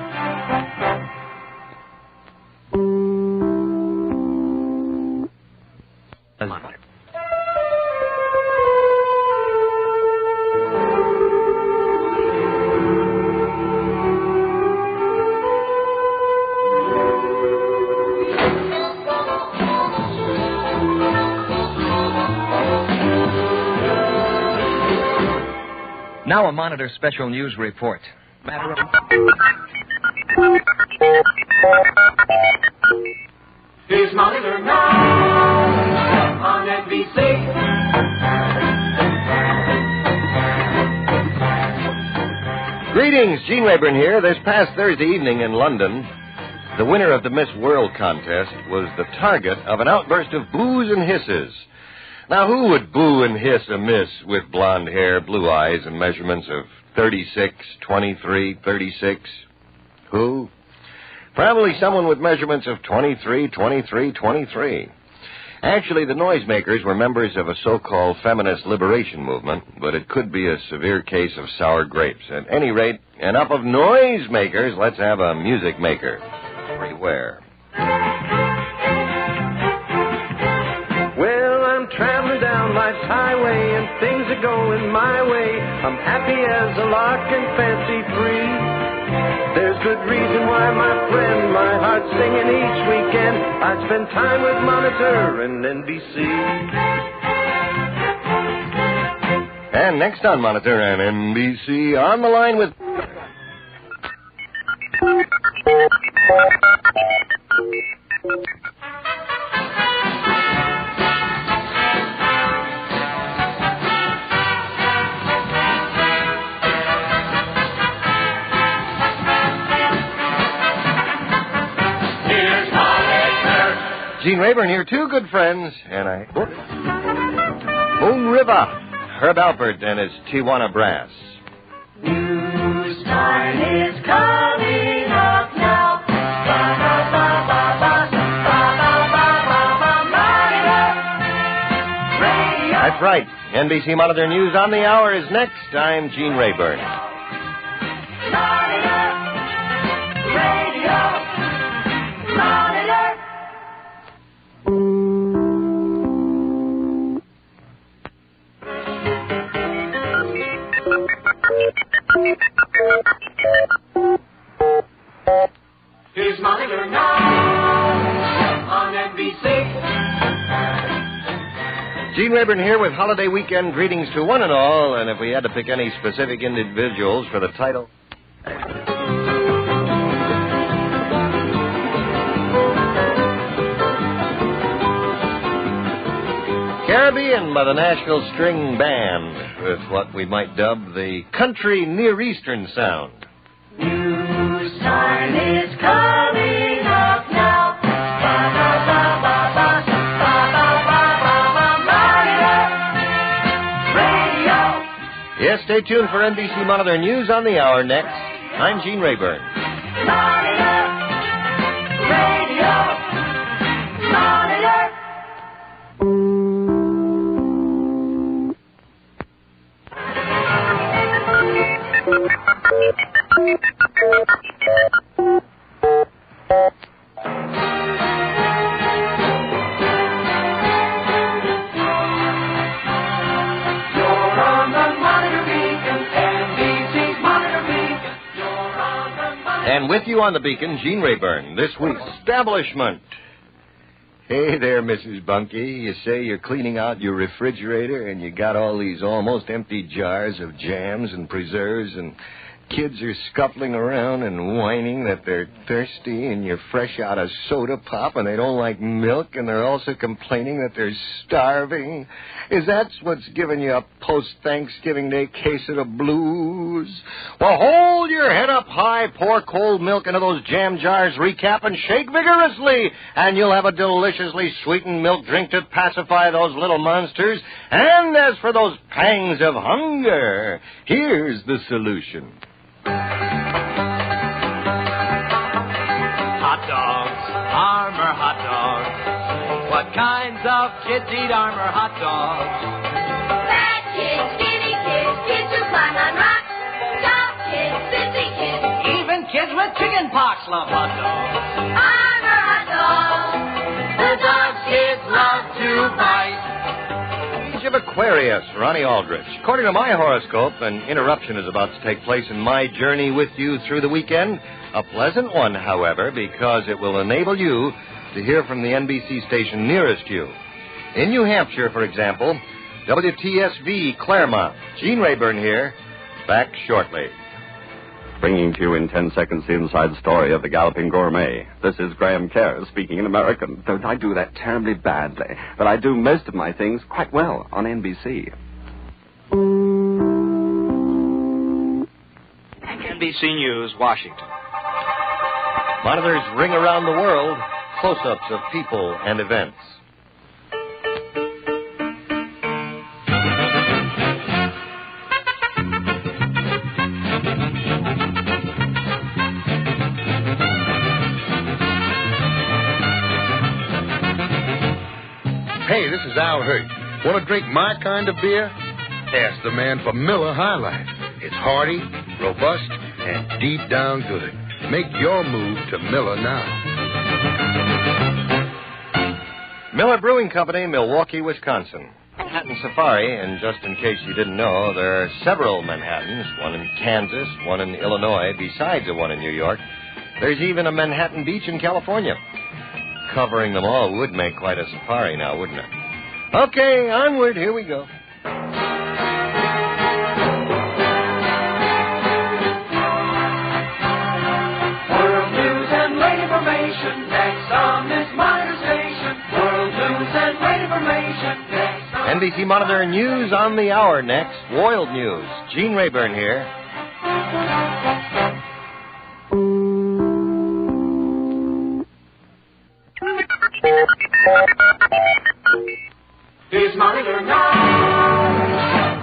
Now a Monitor special news report. Matter of... Here's Monitor now on NBC. Greetings, Gene Rayburn here. This past Thursday evening in London, the winner of the Miss World contest was the target of an outburst of boos and hisses. Now, who would boo and hiss a miss with blonde hair, blue eyes, and measurements of 36, 23, 36? Who? Probably someone with measurements of 23, 23, 23. Actually, the noisemakers were members of a so-called feminist liberation movement, but it could be a severe case of sour grapes. At any rate, enough of noisemakers. Let's have a music maker. Beware. Traveling down life's highway and things are going my way. I'm happy as a lark and fancy free. There's good reason why, my friend, my heart's singing each weekend. I spend time with Monitor and NBC. And next on Monitor and NBC, on the line with... Gene Rayburn here, two good friends, and I... Moon River, Herb Alpert and his Tijuana Brass. News time is coming up now. That's right. NBC Monitor News on the Hour is next. I'm Gene Rayburn. Here's Monitor now on NBC. Gene Rayburn here with holiday weekend greetings to one and all, and if we had to pick any specific individuals for the title... Caribbean by the Nashville String Band, with what we might dub the country Near Eastern sound. News time is coming up now. Radio. Yes, stay tuned for NBC Monitor News on the Hour next. I'm Gene Rayburn. Monitor. Radio. Monitor. And with you on the beacon, Gene Rayburn. This week's establishment. Hey there, Mrs. Bunky. You say you're cleaning out your refrigerator and you got all these almost empty jars of jams and preserves, and kids are scuffling around and whining that they're thirsty, and you're fresh out of soda pop and they don't like milk, and they're also complaining that they're starving. Is that what's giving you a post-Thanksgiving Day case of the blues? Well, hold your head up high, pour cold milk into those jam jars, recap, and shake vigorously, and you'll have a deliciously sweetened milk drink to pacify those little monsters. And as for those pangs of hunger, here's the solution. Hot dogs, Armour hot dogs. What kinds of kids eat Armour hot dogs? Fat kids, skinny kids, kids who climb on rocks, tall kids, busy kids. Even kids with chicken pox love hot dogs. Armour hot dogs. The dogs kids love to bite. Of Aquarius, Ronnie Aldrich. According to my horoscope, an interruption is about to take place in my journey with you through the weekend. A pleasant one, however, because it will enable you to hear from the NBC station nearest you. In New Hampshire, for example, WTSV Claremont. Gene Rayburn here. Back shortly. Bringing to you in 10 seconds the inside story of the Galloping Gourmet. This is Graham Kerr speaking in American. Don't I do that terribly badly? But I do most of my things quite well on NBC. NBC News, Washington. Monitors ring around the world. Close-ups of people and events. Hey, this is Al Hurt. Want to drink my kind of beer? Ask the man for Miller High Life. It's hearty, robust, and deep down good. Make your move to Miller now. Miller Brewing Company, Milwaukee, Wisconsin. Manhattan Safari, and just in case you didn't know, there are several Manhattans, one in Kansas, one in Illinois, besides the one in New York. There's even a Manhattan Beach in California. Covering them all would make quite a safari now, wouldn't it? Okay, onward, here we go. World news and late information next on this monitor station. World news and late information next on... NBC Monitor News on the Hour next. World News. Gene Rayburn here. Here's Monitor Now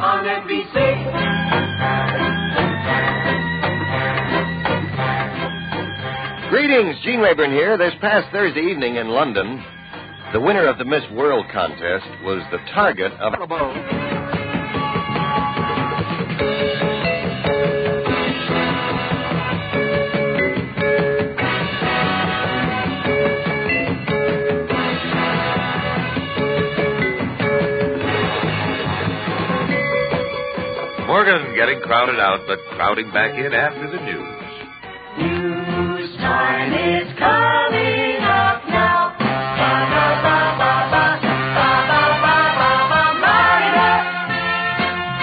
on NBC. Greetings, Gene Rayburn here. This past Thursday evening in London, the winner of the Miss World contest was the target of... Morgan getting crowded out, but crowding back in after the news. News time is coming up now. Ba ba ba ba ba ba ba ba ba ba. Monitor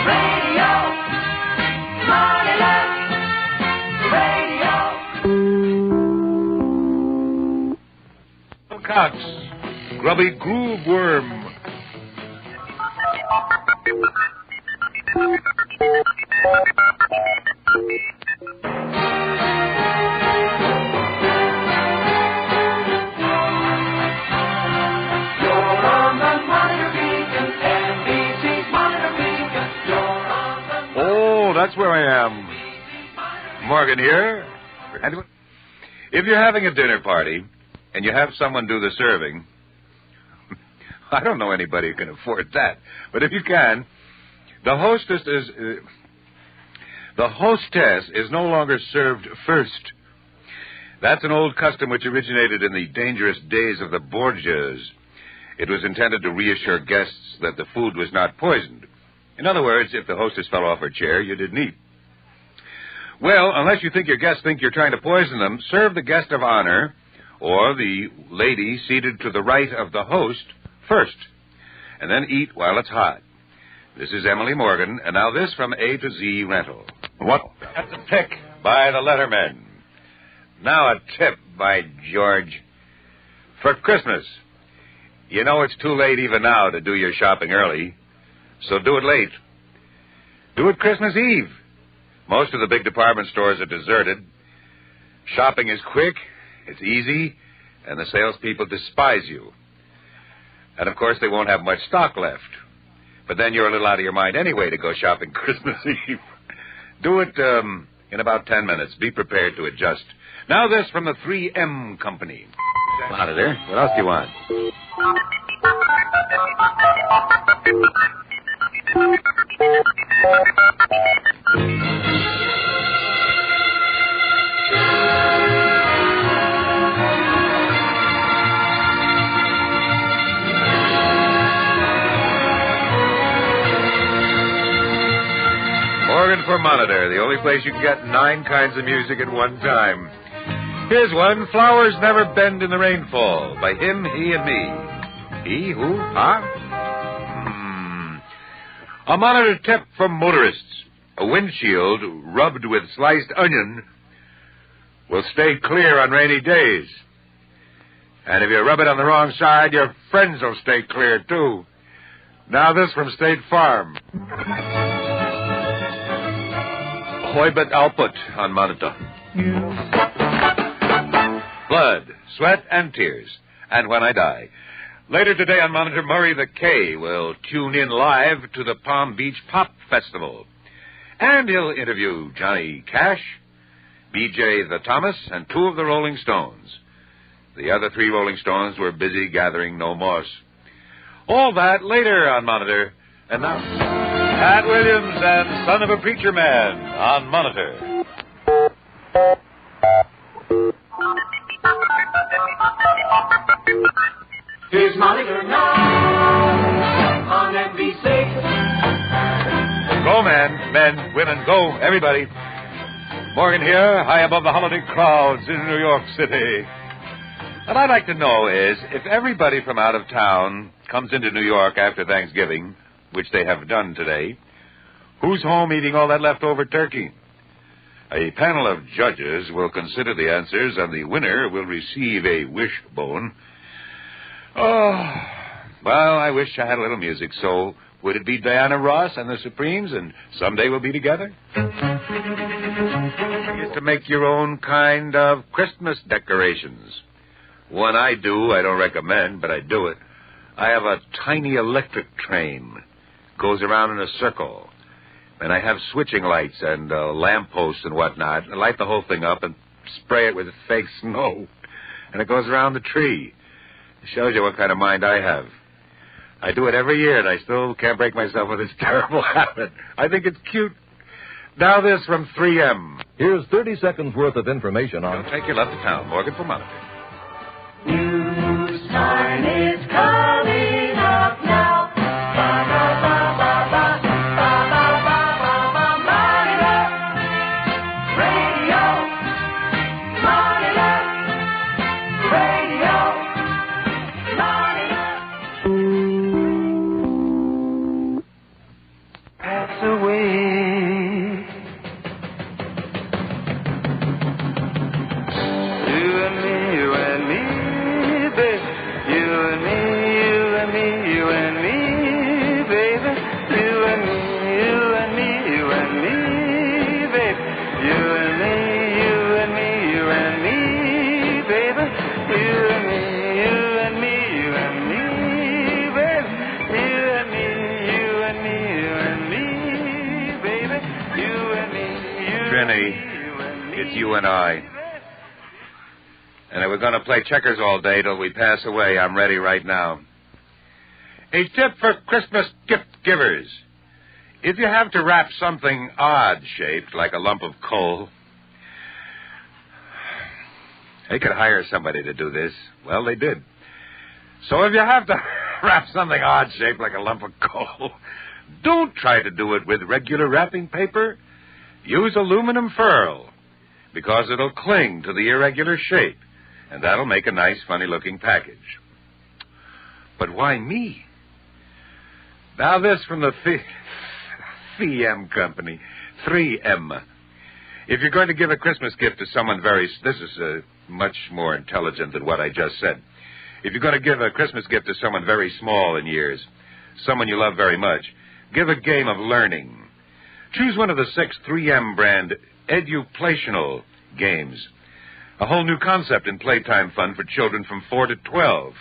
Radio. Monitor Radio. Cox, grubby groove worm. Oh, that's where I am. Morgan here. And if you're having a dinner party and you have someone do the serving, I don't know anybody who can afford that, but if you can, the hostess is no longer served first. That's an old custom which originated in the dangerous days of the Borgias. It was intended to reassure guests that the food was not poisoned. In other words, if the hostess fell off her chair, you didn't eat. Well, unless you think your guests think you're trying to poison them, serve the guest of honor or the lady seated to the right of the host first, and then eat while it's hot. This is Emily Morgan, and now this from A to Z Rental. What? That's a pick by the Lettermen. Now a tip by George. For Christmas, you know it's too late even now to do your shopping early, so do it late. Do it Christmas Eve. Most of the big department stores are deserted. Shopping is quick, it's easy, and the salespeople despise you. And, of course, they won't have much stock left. But then you're a little out of your mind anyway to go shopping Christmas Eve. Do it in about 10 minutes. Be prepared to adjust. Now this from the 3M Company. Monitor, what else do you want? Morgan for Monitor, the only place you can get 9 kinds of music at one time. Here's one, Flowers Never Bend in the Rainfall, by Him, He, and Me. He, who, huh? A Monitor tip from motorists. A windshield rubbed with sliced onion will stay clear on rainy days. And if you rub it on the wrong side, your friends will stay clear, too. Now this from State Farm. Hoibet output on Monitor. Blood, sweat, and tears. And When I Die. Later today on Monitor, Murray the K will tune in live to the Palm Beach Pop Festival. And he'll interview Johnny Cash, B.J. the Thomas, and 2 of the Rolling Stones. The other 3 Rolling Stones were busy gathering no moss. All that later on Monitor. And now, Pat Williams and Son of a Preacher Man on Monitor. Here's Monitor now on NBC. Go, men, women, go, everybody. Morgan here, high above the holiday crowds in New York City. What I'd like to know is, if everybody from out of town comes into New York after Thanksgiving, which they have done today, who's home eating all that leftover turkey? A panel of judges will consider the answers, and the winner will receive a wishbone. Oh, well, I wish I had a little music, so would it be Diana Ross and the Supremes, and Someday We'll Be Together? You get to make your own kind of Christmas decorations. One I do, I don't recommend, but I do it. I have a tiny electric train. Goes around in a circle. And I have switching lights and lampposts and whatnot. I light the whole thing up and spray it with fake snow. And it goes around the tree. It shows you what kind of mind I have. I do it every year, and I still can't break myself with this terrible habit. I think it's cute. Now this from 3M. Here's 30 seconds worth of information on... Don't take your love to town. Morgan for Monitor. News time is coming up now. Ba, ba, ba, ba, ba, ba, ba, ba, ba, ba, Monitor. Radio. Monitor. Radio. Monitor. Pass away. It's you and I. And if we're going to play checkers all day till we pass away, I'm ready right now. A tip for Christmas gift givers. If you have to wrap something odd-shaped, like a lump of coal, they could hire somebody to do this. Well, they did. So if you have to wrap something odd-shaped like a lump of coal, don't try to do it with regular wrapping paper. Use aluminum foil, because it'll cling to the irregular shape, And that'll make a nice, funny-looking package. But why me? Now this from the 3M company. 3M. If you're going to give a Christmas gift to someone this is much more intelligent than what I just said. If you're going to give a Christmas gift to someone very small in years, someone you love very much, give a game of learning. Choose one of the 6 3M brand eduplational games. A whole new concept in playtime fun for children from 4 to 12.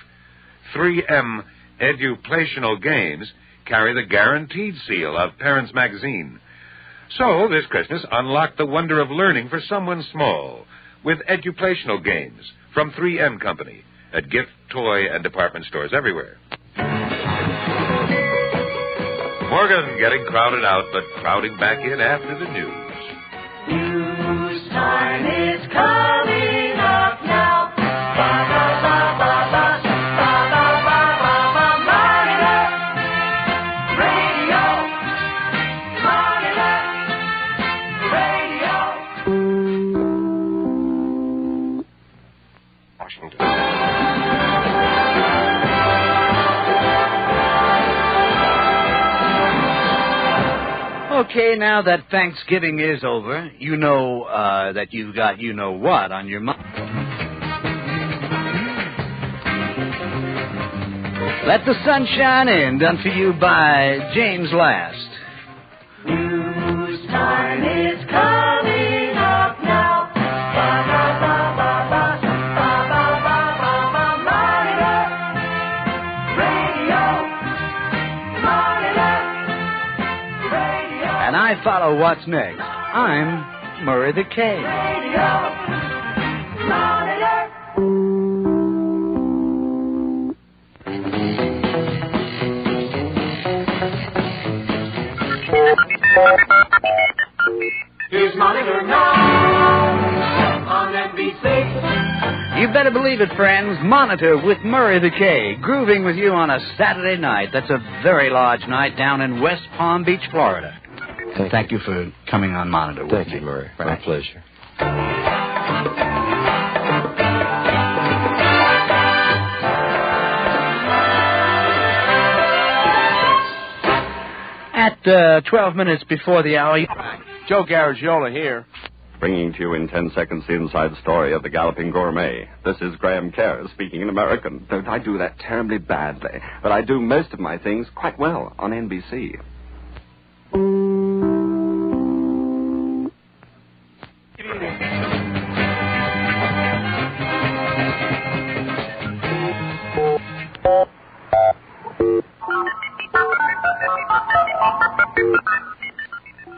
3M eduplational games carry the guaranteed seal of Parents Magazine. So, this Christmas, unlock the wonder of learning for someone small with eduplational games from 3M Company at gift, toy, and department stores everywhere. Morgan getting crowded out, but crowding back in after the news. News time is coming up now. Ba, ba, ba, ba, ba. Ba, ba, ba, ba, ba. Monitor. Radio. Monitor. Radio. Washington. Okay, now that Thanksgiving is over, you know that you've got you-know-what on your mind. Let the Sun Shine In, done for you by James Last. News time is coming up now. Ba, ba, ba, ba, ba. Ba, ba, ba, ba, ba. Monitor. Radio. Monitor. And I follow what's next. I'm Murray the K. Here's Monitor now on NBC. You better believe it, friends. Monitor with Murray the K, grooving with you on a Saturday night. That's a very large night down in West Palm Beach, Florida. Thank you for coming on Monitor with me. Thank you, Murray. Right. My pleasure. At 12 minutes before the hour... Joe Garagiola here. Bringing to you in 10 seconds the inside story of the Galloping Gourmet. This is Graham Kerr speaking in American. Don't I do that terribly badly, but I do most of my things quite well on NBC.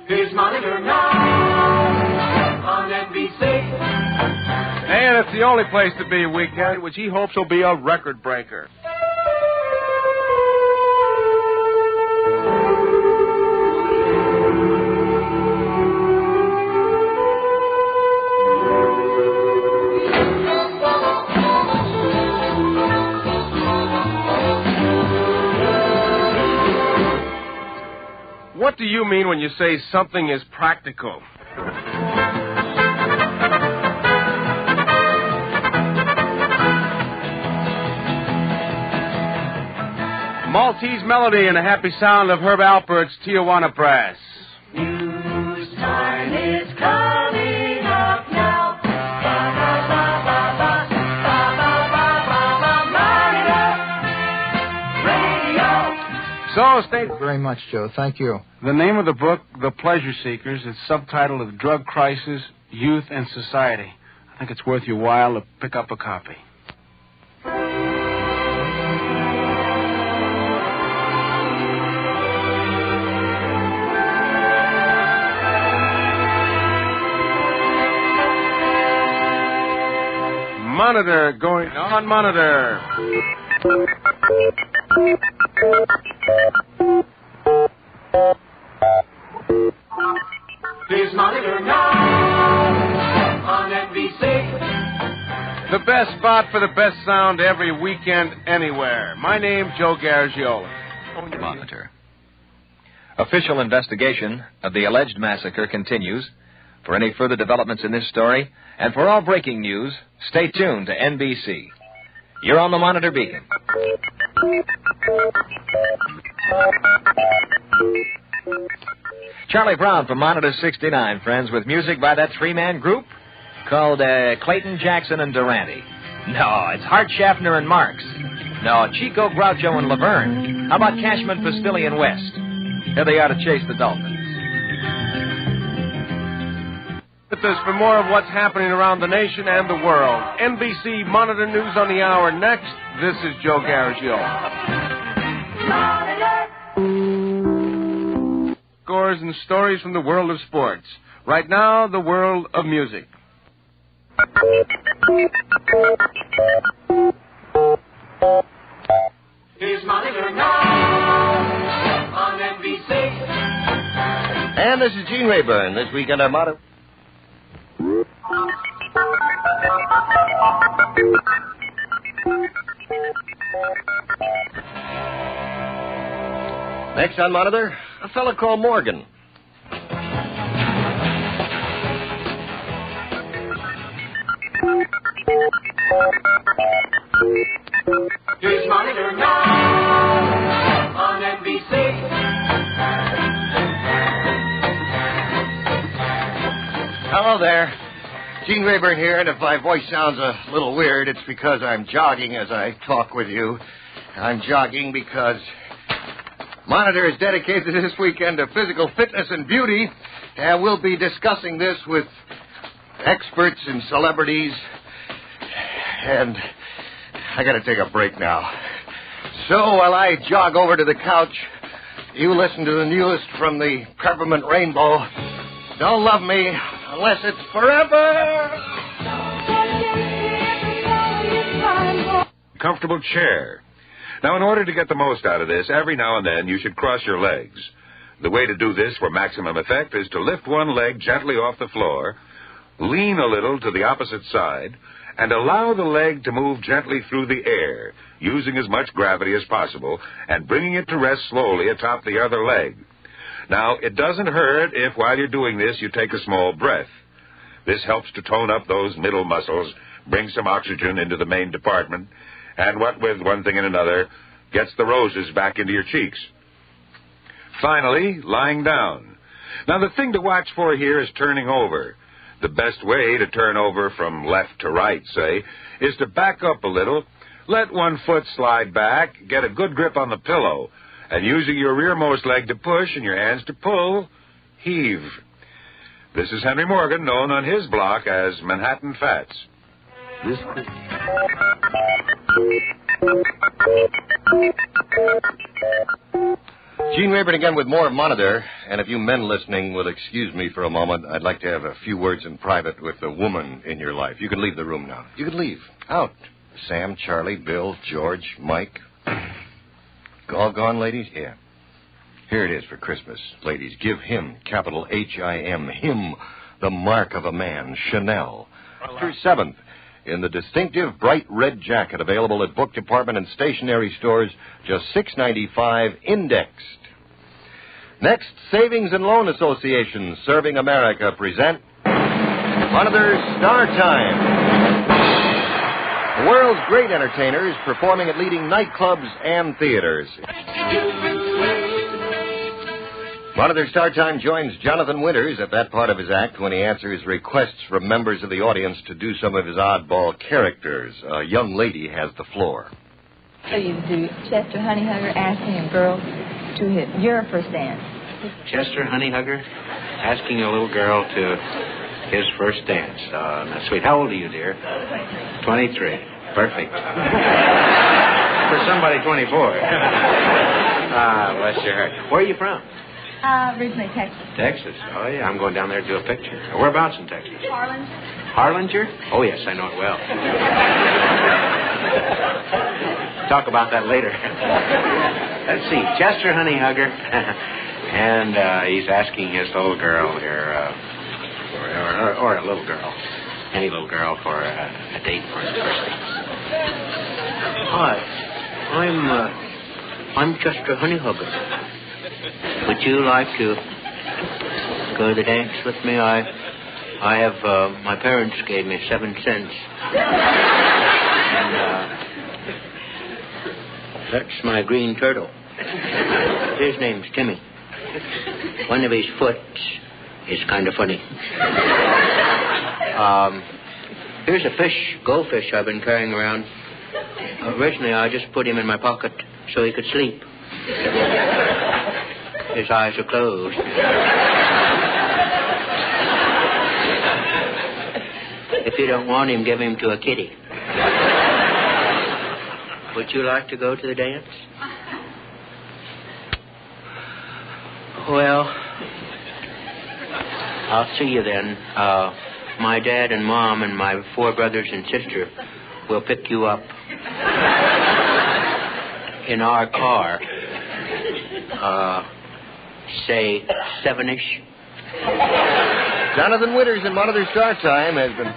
Here's Monitor now on NBC. And it's the only place to be weekend, which he hopes will be a record breaker. What do you mean when you say something is practical? Maltese melody and a happy sound of Herb Alpert's Tijuana Brass. News time is coming up now. Ba, ba, ba, ba, ba. Ba, ba, ba, ba, ba. Monitor. Radio. So, thank you very much, Joe. Thank you. The name of the book, The Pleasure Seekers, is subtitled of Drug Crisis, Youth, and Society. I think it's worth your while to pick up a copy. Monitor going on Monitor. Here's Monitor now on NBC. The best spot for the best sound every weekend, anywhere. My name's Joe Garagiola. Monitor. Official investigation of the alleged massacre continues For any further developments in this story, and for all breaking news, stay tuned to NBC. You're on the Monitor Beacon. Charlie Brown from Monitor 69, friends, with music by that three-man group called Clayton, Jackson, and Durante. No, it's Hart, Schaffner, and Marx. No, Chico, Groucho, and Laverne. How about Cashman, Pastilli, and West? Here they are to chase the Dolphins. With us for more of what's happening around the nation and the world. NBC Monitor News on the Hour next. This is Joe Garagio. Scores and stories from the world of sports. Right now, the world of music. Here's Monitor now on NBC. And this is Gene Rayburn. This week on our motto. Next on Monitor, a fellow called Morgan. Here's Monitor now on NBC. Hello there. Gene Rayburn here, and if my voice sounds a little weird, it's because I'm jogging as I talk with you. I'm jogging because Monitor is dedicated this weekend to physical fitness and beauty, and we'll be discussing this with experts and celebrities, and I gotta take a break now. So while I jog over to the couch, you listen to the newest from the Peppermint Rainbow. Don't love me unless it's forever. Comfortable chair. Now, in order to get the most out of this, every now and then you should cross your legs. The way to do this for maximum effect is to lift one leg gently off the floor, lean a little to the opposite side, and allow the leg to move gently through the air, using as much gravity as possible, and bringing it to rest slowly atop the other leg. Now, it doesn't hurt if, while you're doing this, you take a small breath. This helps to tone up those middle muscles, bring some oxygen into the main department, and what with one thing and another, gets the roses back into your cheeks. Finally, lying down. Now, the thing to watch for here is turning over. The best way to turn over from left to right, say, is to back up a little, let one foot slide back, get a good grip on the pillow, and using your rearmost leg to push and your hands to pull, heave. This is Henry Morgan, known on his block as Manhattan Fats. Gene Rayburn again with more Monitor, and if you men listening will excuse me for a moment, I'd like to have a few words in private with the woman in your life. You can leave the room now. You can leave. Out. Sam, Charlie, Bill, George, Mike. All gone, ladies? Yeah. Here it is for Christmas, ladies. Give him, capital H-I-M, him, the mark of a man, Chanel. Through 7th, in the distinctive bright red jacket available at book department and stationery stores, just $6.95 indexed. Next, Savings and Loan Association, Serving America, present Monitor Star Time. The world's great entertainers performing at leading nightclubs and theaters. Monitor Star Time joins Jonathan Winters at that part of his act when he answers requests from members of the audience to do some of his oddball characters. A young lady has the floor. So you do Chester Honeyhugger asking a girl to hit your first dance. Chester Honeyhugger asking a little girl to his first dance. That's sweet. How old are you, dear? 23. Perfect. For somebody 24. Bless your heart. Where are you from? Originally Texas. Texas. Oh, yeah. I'm going down there to do a picture. Whereabouts in Texas? Harlan. Harlinger? Oh, yes. I know it well. Talk about that later. Let's see. Chester Honeyhugger. And he's asking his little girl here, or a little girl, any little girl, for a date for his first date. Hi. I'm Chester Honeyhugger. Would you like to go to the dance with me? I have, my parents gave me 7 cents. And, that's my green turtle. His name's Timmy. One of his foots is kind of funny. Here's a goldfish I've been carrying around. Originally, I just put him in my pocket so he could sleep. His eyes are closed. If you don't want him, give him to a kitty. Would you like to go to the dance? Well, I'll see you then. My dad and Mom and my 4 brothers and sister will pick you up in our car. Say 7-ish. Jonathan Winters in Monitor Start Time has been...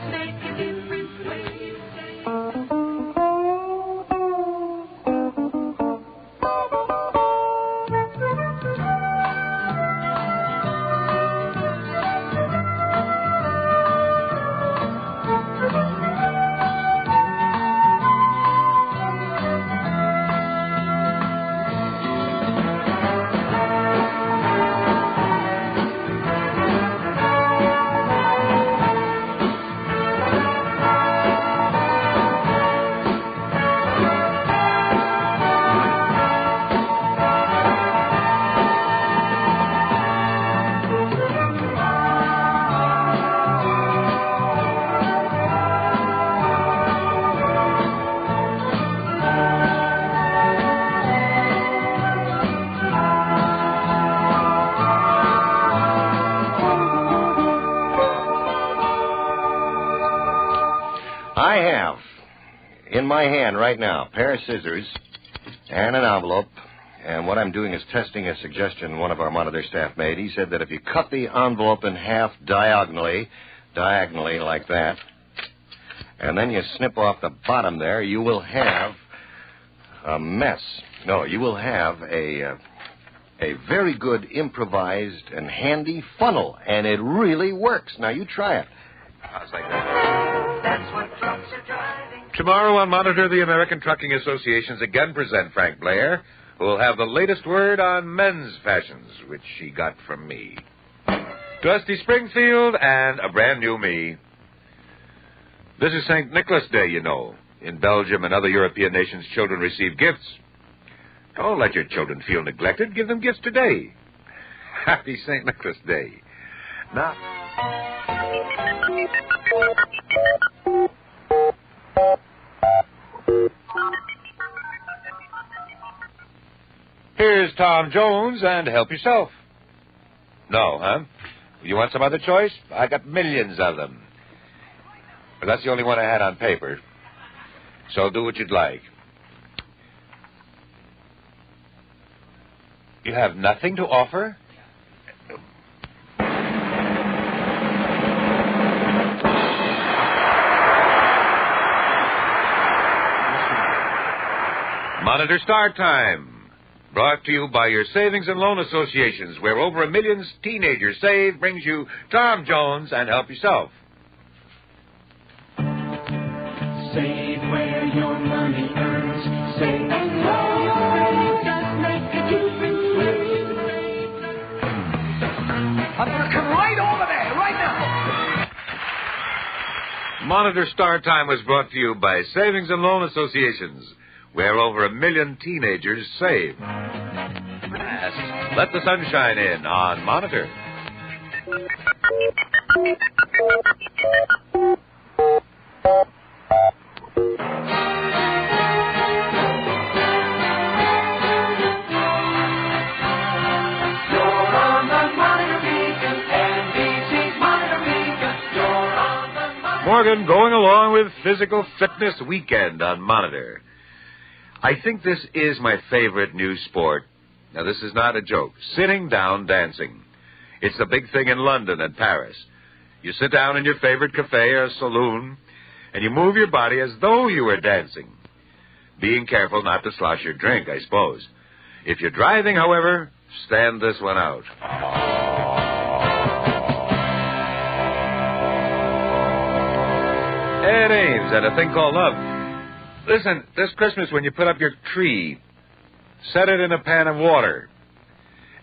I have in my hand right now a pair of scissors and an envelope, and what I'm doing is testing a suggestion one of our Monitor staff made. He said that if you cut the envelope in half diagonally like that, and then you snip off the bottom there, you will have a mess. No, you will have a very good improvised and handy funnel, and it really works. Now, you try it. How's like that? That's what trucks are driving. Tomorrow on Monitor, the American Trucking Associations again present Frank Blair, who will have the latest word on men's fashions, which he got from me. Dusty Springfield and a brand new me. This is St. Nicholas Day, you know. In Belgium and other European nations, children receive gifts. Don't let your children feel neglected. Give them gifts today. Happy St. Nicholas Day. Now... Here's Tom Jones and Help Yourself. No, huh? You want some other choice? I got millions of them. But that's the only one I had on paper. So do what you'd like. You have nothing to offer? Monitor Start Time. Brought to you by your Savings and Loan Associations, where over 1 million teenagers save, brings you Tom Jones and Help Yourself. Save where your money earns. Save and loan. Just make a difference. I'm going to come right over there, right now. Monitor Start Time was brought to you by Savings and Loan Associations, where over 1 million teenagers save. Yes. Let the sunshine in on Monitor. Morgan going along with Physical Fitness Weekend on Monitor. I think this is my favorite new sport. Now, this is not a joke. Sitting down dancing. It's the big thing in London and Paris. You sit down in your favorite cafe or saloon, and you move your body as though you were dancing. Being careful not to slosh your drink, I suppose. If you're driving, however, stand this one out. Ed Ames and a thing called love. Listen, this Christmas when you put up your tree, set it in a pan of water.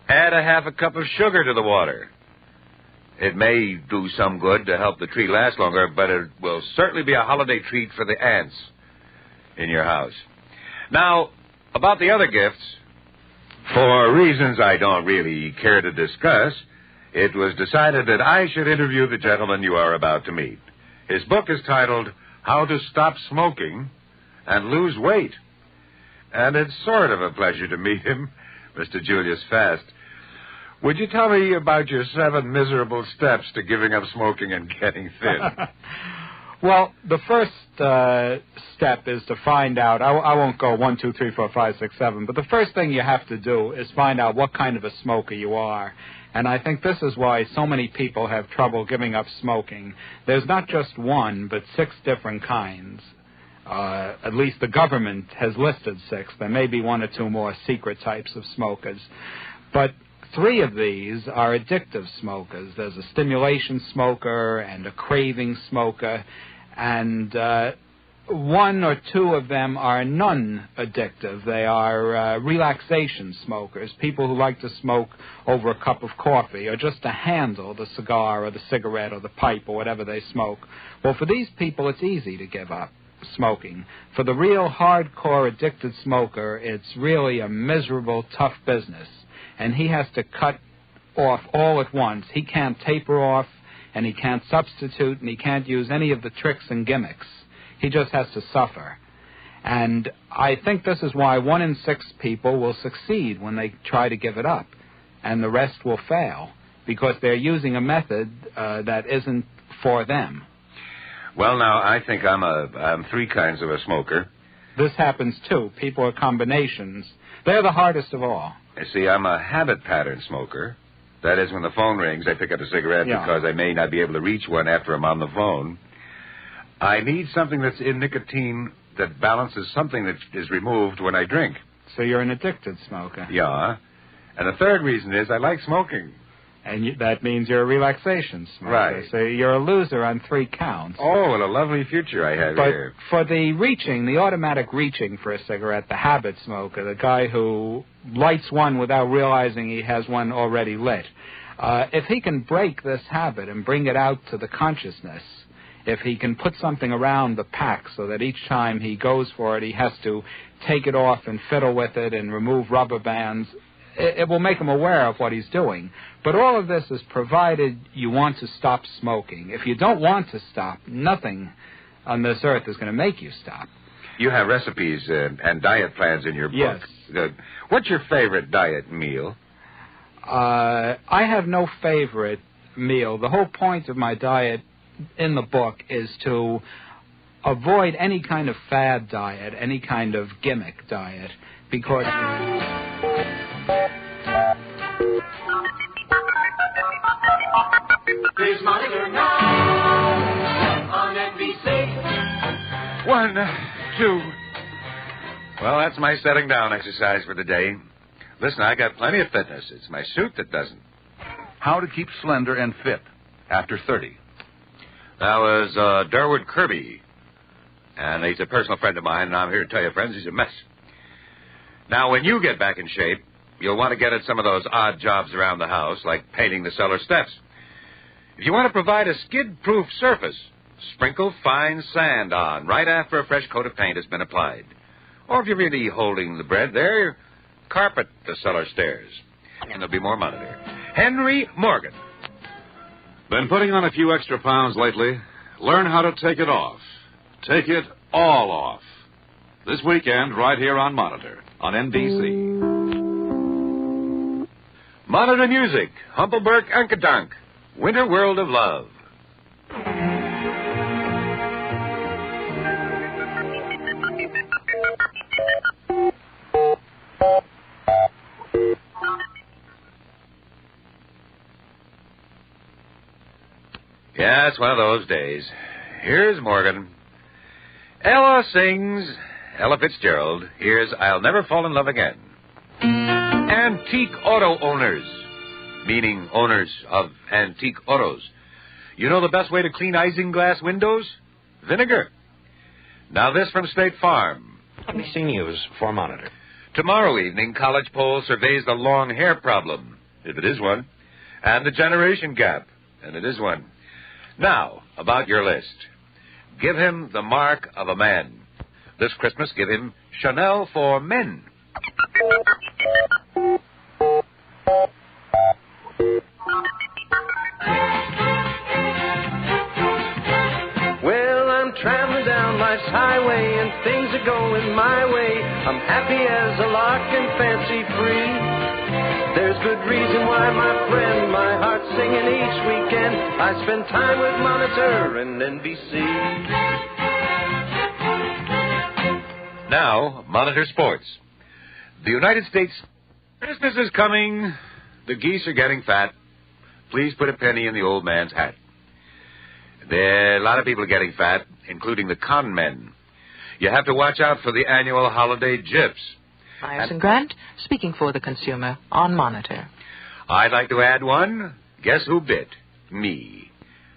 Add a half a cup of sugar to the water. It may do some good to help the tree last longer, but it will certainly be a holiday treat for the ants in your house. Now, about the other gifts, for reasons I don't really care to discuss, it was decided that I should interview the gentleman you are about to meet. His book is titled How to Stop Smoking and Lose Weight. And it's sort of a pleasure to meet him, Mr. Julius Fast. Would you tell me about your 7 miserable steps to giving up smoking and getting thin? Well, the first step is to find out, I won't go 1, 2, 3, 4, 5, 6, 7, but the first thing you have to do is find out what kind of a smoker you are. And I think this is why so many people have trouble giving up smoking. There's not just one, but 6 different kinds. At least the government has listed 6. There may be 1 or 2 more secret types of smokers. But 3 of these are addictive smokers. There's a stimulation smoker and a craving smoker, and 1 or 2 of them are non-addictive. They are relaxation smokers, people who like to smoke over a cup of coffee or just to handle the cigar or the cigarette or the pipe or whatever they smoke. Well, for these people, it's easy to give up smoking. For the real hardcore addicted smoker, it's really a miserable, tough business. And he has to cut off all at once. He can't taper off, and he can't substitute, and he can't use any of the tricks and gimmicks. He just has to suffer. And I think this is why 1 in 6 people will succeed when they try to give it up, and the rest will fail, because they're using a method that isn't for them. Well, now, I think I'm 3 kinds of a smoker. This happens, too. People are combinations. They're the hardest of all. You see, I'm a habit pattern smoker. That is, when the phone rings, I pick up a cigarette because I may not be able to reach one after I'm on the phone. I need something that's in nicotine that balances something that is removed when I drink. So you're an addicted smoker. Yeah. And the third reason is I like smoking. And that means you're a relaxation smoker. Right. So you're a loser on 3 counts. Oh, what a lovely future I have here. But for the reaching, the automatic reaching for a cigarette, the habit smoker, the guy who lights one without realizing he has one already lit, if he can break this habit and bring it out to the consciousness, if he can put something around the pack so that each time he goes for it, he has to take it off and fiddle with it and remove rubber bands, it will make him aware of what he's doing. But all of this is provided you want to stop smoking. If you don't want to stop, nothing on this earth is going to make you stop. You have recipes and diet plans in your book. Yes. What's your favorite diet meal? I have no favorite meal. The whole point of my diet in the book is to avoid any kind of fad diet, any kind of gimmick diet, because... There's Monitor now on NBC. 1, 2. Well, that's my setting down exercise for the day. Listen, I got plenty of fitness. It's my suit that doesn't. How to keep slender and fit after 30. That was Durward Kirby. And he's a personal friend of mine, and I'm here to tell you, friends, he's a mess. Now, when you get back in shape, you'll want to get at some of those odd jobs around the house, like painting the cellar steps. If you want to provide a skid-proof surface, sprinkle fine sand on right after a fresh coat of paint has been applied. Or if you're really holding the bread there, carpet the cellar stairs. And there'll be more Monitor. Henry Morgan. Been putting on a few extra pounds lately? Learn how to take it off. Take it all off. This weekend, right here on Monitor, on NBC. Monitor Music, Humpelberg Ankadunk, Winter World of Love. Yeah, it's one of those days. Here's Morgan. Ella sings, Ella Fitzgerald. Here's I'll Never Fall in Love Again. Antique auto owners, meaning owners of antique autos. You know the best way to clean isinglass windows? vinegar. Now this from State Farm. NBC News for Monitor. Tomorrow evening, College Poll surveys the long hair problem, if it is one, and the generation gap, and it is one. Now, about your list. Give him the mark of a man. This Christmas, give him Chanel for men. Well, I'm traveling down life's highway and things are going my way. I'm happy as a lark and fancy free. There's good reason why, my friend, my heart's singing each weekend. I spend time with Monitor and NBC. Now, Monitor Sports. The United States, Christmas is coming. The geese are getting fat. Please put a penny in the old man's hat. There are a lot of people getting fat, including the con men. You have to watch out for the annual holiday gyps. Myers and Grant, speaking for the consumer on Monitor. I'd like to add one. Guess who bit? Me.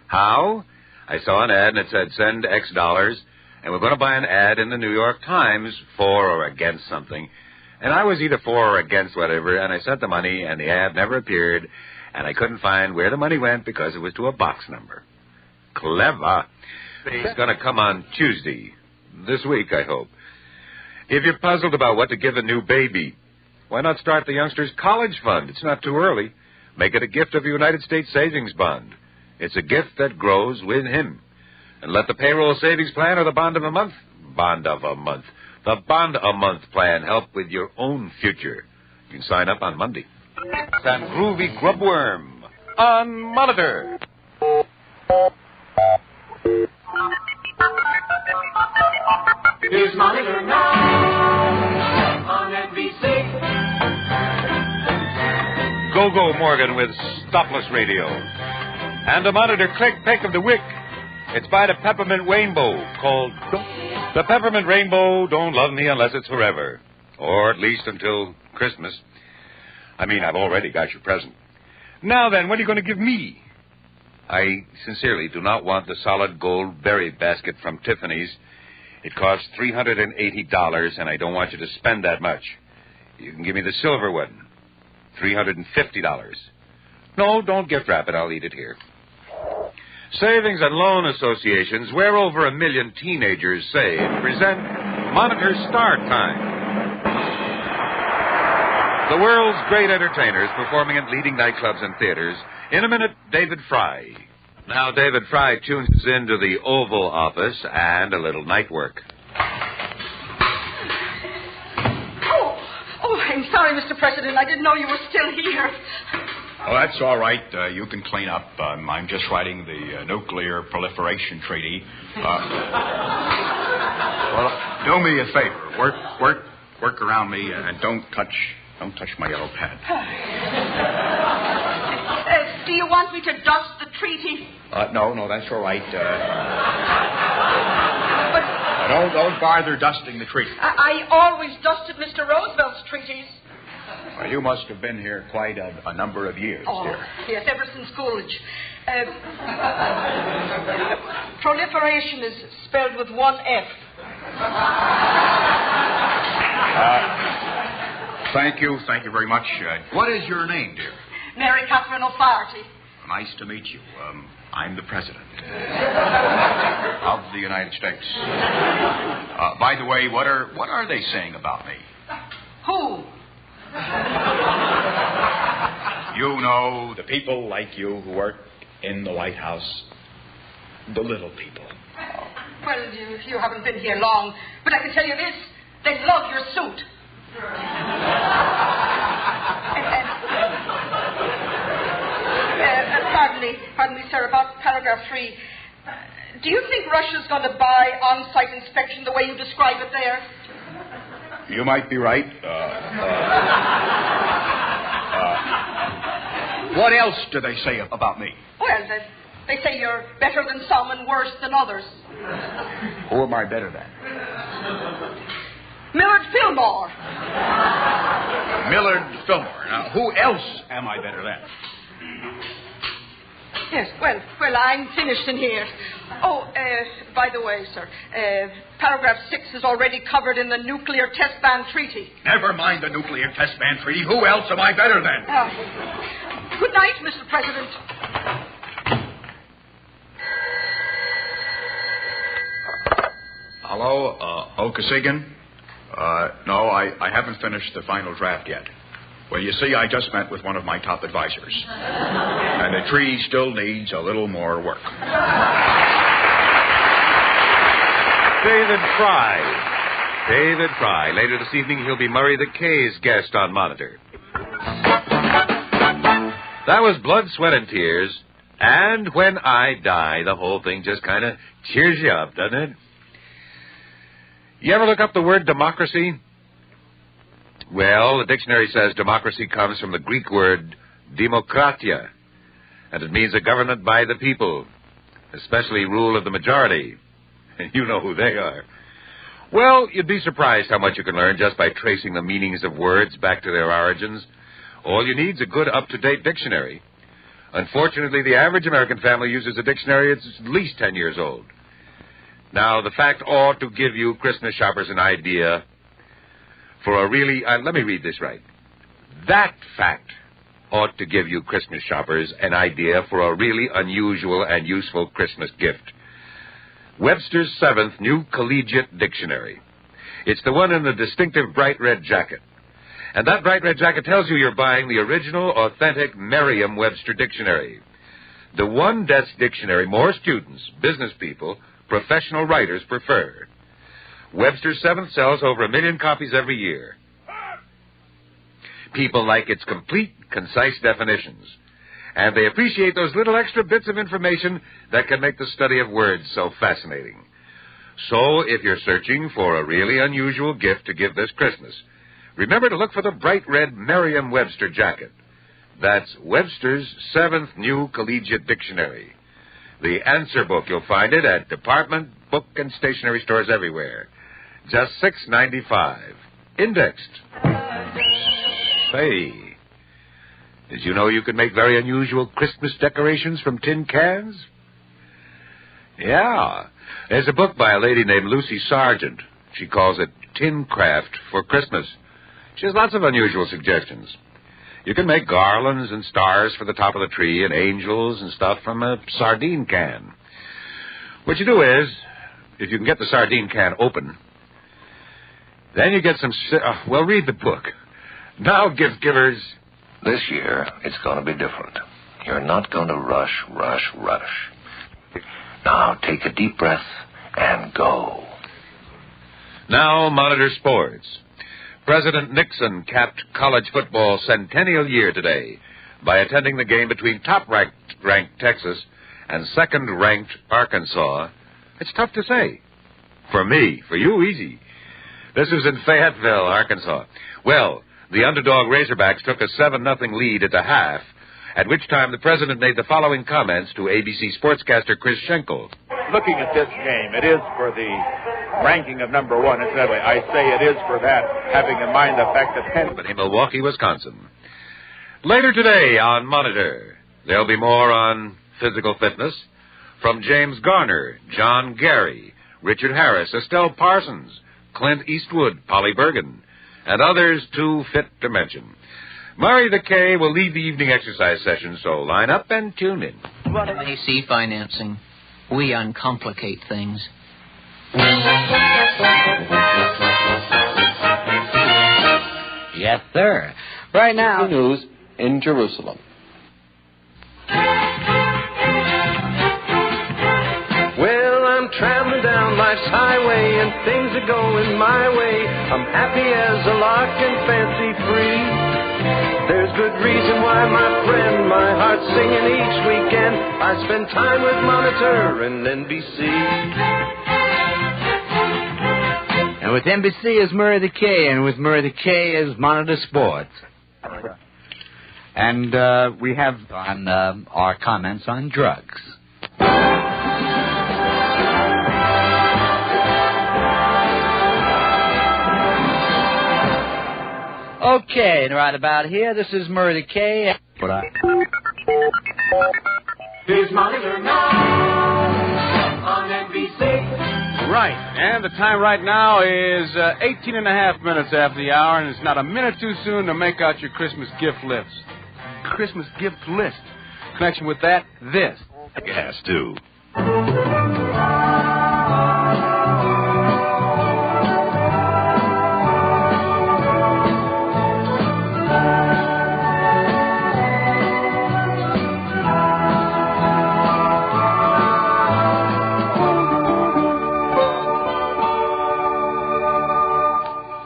How? I saw an ad and it said send X dollars, and we're going to buy an ad in the New York Times for or against something. And I was either for or against whatever, and I sent the money, and the ad never appeared, and I couldn't find where the money went because it was to a box number. Clever. It's going to come on Tuesday. This week, I hope. If you're puzzled about what to give a new baby, why not start the youngster's college fund? It's not too early. Make it a gift of the United States Savings Bond. It's a gift that grows with him. And let the payroll savings plan or the bond of a month? Bond of a month. The bond a month plan help with your own future. You can sign up on Monday. San Groovy Grubworm on Monitor. Here's Monitor now on NBC. Go Morgan with Stopless Radio. And a Monitor click pick of the week. It's by the Peppermint Rainbow, called The Peppermint Rainbow Don't Love Me Unless It's Forever. Or at least until Christmas. I mean, I've already got your present. Now then, what are you going to give me? I sincerely do not want the solid gold berry basket from Tiffany's. It costs $380, and I don't want you to spend that much. You can give me the silver one, $350. No, don't gift wrap it. I'll eat it here. Savings and Loan Associations, where over 1 million teenagers save, present Monitor Star Time. The world's great entertainers performing at leading nightclubs and theaters. In a minute, David Fry. Now, David Fry tunes into the Oval Office and a little night work. Oh, I'm sorry, Mr. President. I didn't know you were still here. Oh, that's all right. You can clean up. I'm just writing the nuclear proliferation treaty. Well, do me a favor. Work around me and don't touch my yellow pad. Do you want me to dust the treaty? No, that's all right. But don't bother dusting the treaty. I always dusted Mr. Roosevelt's treaties. Well, you must have been here quite a number of years, dear. Yes, ever since Coolidge. Proliferation is spelled with one F. Thank you very much. What is your name, dear? Mary Catherine O'Flaherty. Nice to meet you. I'm the President of the United States. By the way, what are they saying about me? Who? You know, the people like you who work in the White House. The little people. Well, you haven't been here long, but I can tell you this. They love your suit. Pardon me, sir, about paragraph 3. Do you think Russia's going to buy on-site inspection the way you describe it there? You might be right. What else do they say about me? Well, they say you're better than some and worse than others. Who am I better than? Millard Fillmore. Millard Fillmore. Now, who else am I better than? Yes, well, I'm finished in here. Oh, By the way, sir, paragraph 6 is already covered in the Nuclear Test Ban Treaty. Never mind the Nuclear Test Ban Treaty. Who else am I better than? Good night, Mr. President. Hello, Okasigan? No, I haven't finished the final draft yet. Well, you see, I just met with one of my top advisors. And the tree still needs a little more work. David Fry. David Fry. Later this evening, he'll be Murray the K's guest on Monitor. That was Blood, Sweat, and Tears. And When I Die. The whole thing just kind of cheers you up, doesn't it? You ever look up the word democracy? Well, the dictionary says democracy comes from the Greek word demokratia, and it means a government by the people, especially rule of the majority. And you know who they are. Well, you'd be surprised how much you can learn just by tracing the meanings of words back to their origins. All you need is a good up-to-date dictionary. Unfortunately, the average American family uses a dictionary that's at least 10 years old. Now, the fact ought to give you Christmas shoppers an idea for a really... let me read this right. That fact ought to give you Christmas shoppers an idea for a really unusual and useful Christmas gift. Webster's 7th New Collegiate Dictionary. It's the one in the distinctive bright red jacket. And that bright red jacket tells you you're buying the original, authentic Merriam-Webster dictionary. The one desk dictionary more students, business people, professional writers prefer. Webster's 7th sells over 1 million copies every year. People like its complete, concise definitions. And they appreciate those little extra bits of information that can make the study of words so fascinating. So, if you're searching for a really unusual gift to give this Christmas, remember to look for the bright red Merriam-Webster jacket. That's Webster's 7th New Collegiate Dictionary. The answer book, you'll find it at department, book, and stationery stores everywhere. Just $6.95. Indexed. Say, did you know you could make very unusual Christmas decorations from tin cans? Yeah. There's a book by a lady named Lucy Sargent. She calls it Tin Craft for Christmas. She has lots of unusual suggestions. You can make garlands and stars for the top of the tree and angels and stuff from a sardine can. What you do is, if you can get the sardine can open, then you get some... read the book. Now, gift givers... This year, it's going to be different. You're not going to rush. Now, take a deep breath and go. Now, Monitor Sports. President Nixon capped college football centennial year today by attending the game between top-ranked Texas and second-ranked Arkansas. It's tough to say. For me, for you, easy. This was in Fayetteville, Arkansas. Well, the underdog Razorbacks took a 7-0 lead at the half, at which time the president made the following comments to ABC sportscaster Chris Schenkel. Looking at this game, it is for the ranking of number one, incidentally. I say it is for that, having in mind the fact that... In Milwaukee, Wisconsin. Later today on Monitor, there'll be more on physical fitness from James Garner, John Gary, Richard Harris, Estelle Parsons, Clint Eastwood, Polly Bergen, and others too fit to mention. Murray the K will lead the evening exercise session, so line up and tune in. AC financing. We uncomplicate things. Yes, sir. Right now... News in Jerusalem. Well, I'm traveling down life's highway and things are going my way. I'm happy as a lark and fancy free. There's good reason why, my friend, my heart's singing each weekend. I spend time with Monitor and NBC. And with NBC is Murray the K, and with Murray the K is Monitor Sports. And we have on our comments on drugs. Okay, and right about here, this is Murray the K. Here's Monitor now on NBC. Right, and the time right now is 18 and a half minutes after the hour, and it's not a minute too soon to make out your Christmas gift list. Christmas gift list. In connection with that, this. Gas, too.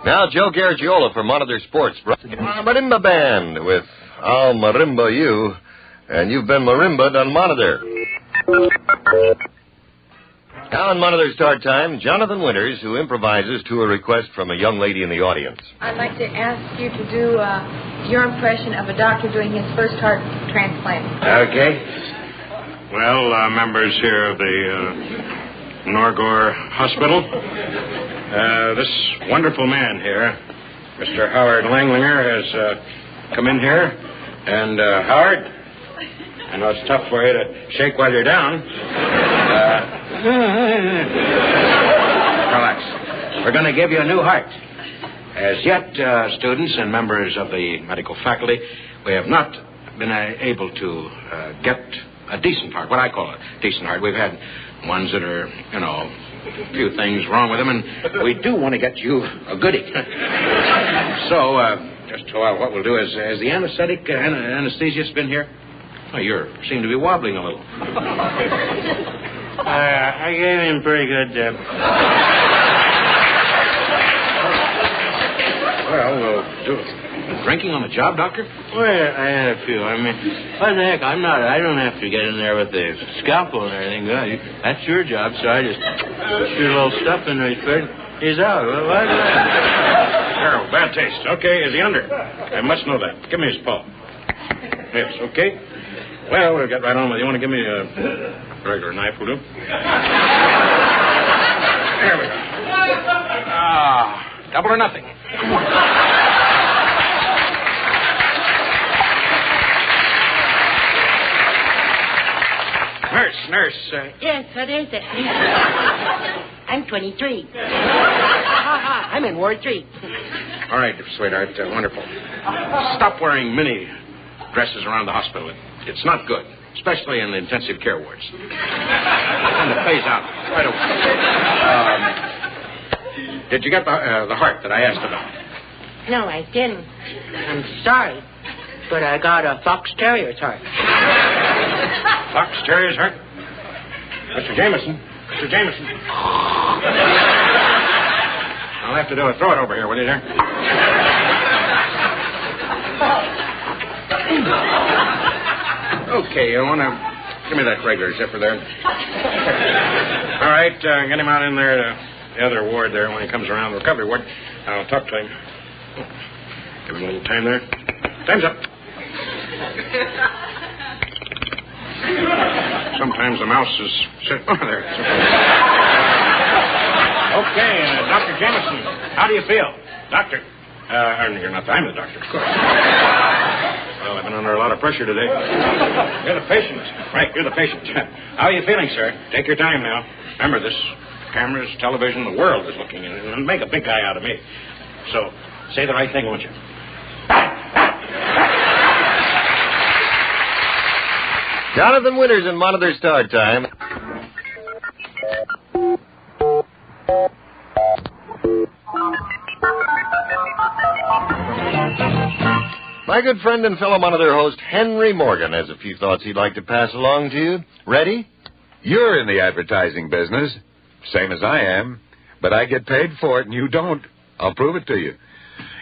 Now, Joe Garagiola for Monitor Sports. Marimba Band with I'll Marimba You, and you've been marimba'd on Monitor. Now on Monitor Start Time, Jonathan Winters, who improvises to a request from a young lady in the audience. I'd like to ask you to do your impression of a doctor doing his first heart transplant. Okay. Well, members here of the Norgore Hospital, this wonderful man here, Mr. Howard Langlinger, has come in here. And, Howard, I know it's tough for you to shake while you're down. Relax. We're going to give you a new heart. As yet, students and members of the medical faculty, we have not been able to get a decent heart, what I call a decent heart. We've had ones that are, a few things wrong with them, and we do want to get you a goodie. So, just what we'll do is, has the anesthesiast been here? Oh, you seem to be wobbling a little. I gave him pretty good. Well, we'll do it. Drinking on the job, Doctor? Well, I had a few. I mean, what the heck? I don't have to get in there with the scalpel and everything. That's your job, so I just put your little stuff in his foot. He's out. What? Terrible, bad taste. Okay, is he under? I must know that. Give me his paw. Yes, okay. Well, we'll get right on with it. You want to give me a regular knife, will do? There we go. Double or nothing. Nurse. Yes, what is it? I'm 23. I'm in Ward 3. All right, sweetheart. Wonderful. Stop wearing mini dresses around the hospital. It's not good, especially in the intensive care wards. Kind of phase out right away. Did you get the heart that I asked about? No, I didn't. I'm sorry, but I got a fox terrier's heart. Fox terrier's heart? Mr. Jameson. I'll have to do it. Throw it over here, will you, there? Okay, you want to give me that regular zipper there? All right, get him out in there to the other ward there when he comes around, the recovery ward. I'll talk to him. Give him a little time there. Time's up. Sometimes the mouse is sitting over there. Okay, Dr. Jameson, how do you feel? Doctor. You're not I'm the doctor, of course. Well, I've been under a lot of pressure today. You're the patient. Right, you're the patient. How are you feeling, sir? Take your time now. Remember, this cameras, television, the world is looking in, and make a big guy out of me. So, say the right thing, won't you? Jonathan Winters in Monitor Start Time. My good friend and fellow Monitor host Henry Morgan has a few thoughts he'd like to pass along to you. Ready? You're in the advertising business, same as I am, but I get paid for it and you don't. I'll prove it to you.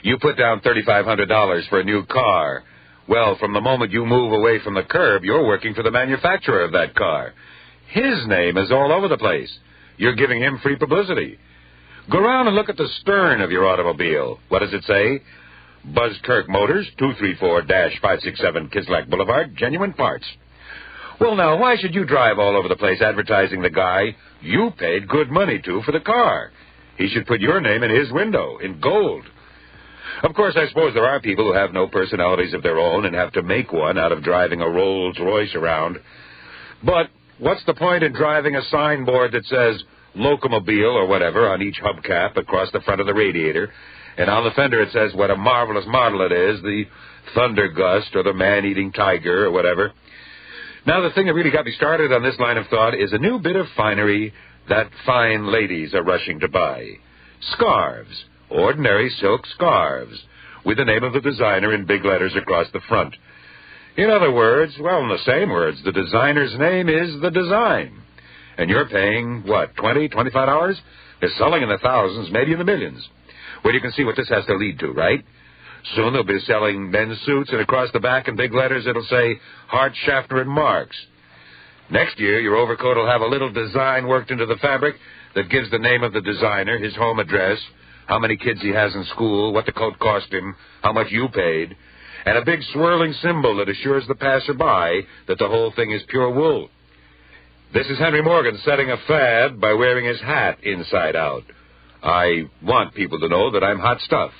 You put down $3,500 for a new car. Well, from the moment you move away from the curb, you're working for the manufacturer of that car. His name is all over the place. You're giving him free publicity. Go around and look at the stern of your automobile. What does it say? Buzz Kirk Motors, 234-567 Kislak Boulevard, genuine parts. Well, now, why should you drive all over the place advertising the guy you paid good money to for the car? He should put your name in his window, in gold. Of course, I suppose there are people who have no personalities of their own and have to make one out of driving a Rolls Royce around. But what's the point in driving a signboard that says, locomobile or whatever on each hubcap across the front of the radiator. And on the fender it says what a marvelous model it is, the Thunder Gust or the Man-Eating Tiger or whatever. Now, the thing that really got me started on this line of thought is a new bit of finery that fine ladies are rushing to buy. Scarves. Ordinary silk scarves, with the name of the designer in big letters across the front. In other words, well, in the same words, the designer's name is the design. And you're paying, what, $20, $25? They're selling in the thousands, maybe in the millions. Well, you can see what this has to lead to, right? Soon they'll be selling men's suits, and across the back in big letters it'll say Hart, Schaffner, and Marx. Next year, your overcoat will have a little design worked into the fabric that gives the name of the designer, his home address, how many kids he has in school, what the coat cost him, how much you paid, and a big swirling symbol that assures the passerby that the whole thing is pure wool. This is Henry Morgan setting a fad by wearing his hat inside out. I want people to know that I'm hot stuff.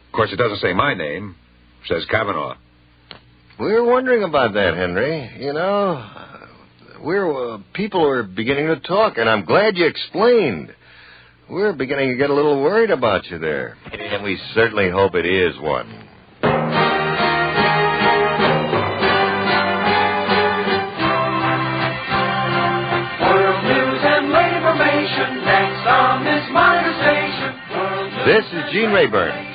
Of course, it doesn't say my name. It says Kavanaugh. We're wondering about that, Henry. You know, people are beginning to talk, and I'm glad you explained. We're beginning to get a little worried about you there. And we certainly hope it is one. World news and labor information next on this Monitor station. This is Gene Rayburn.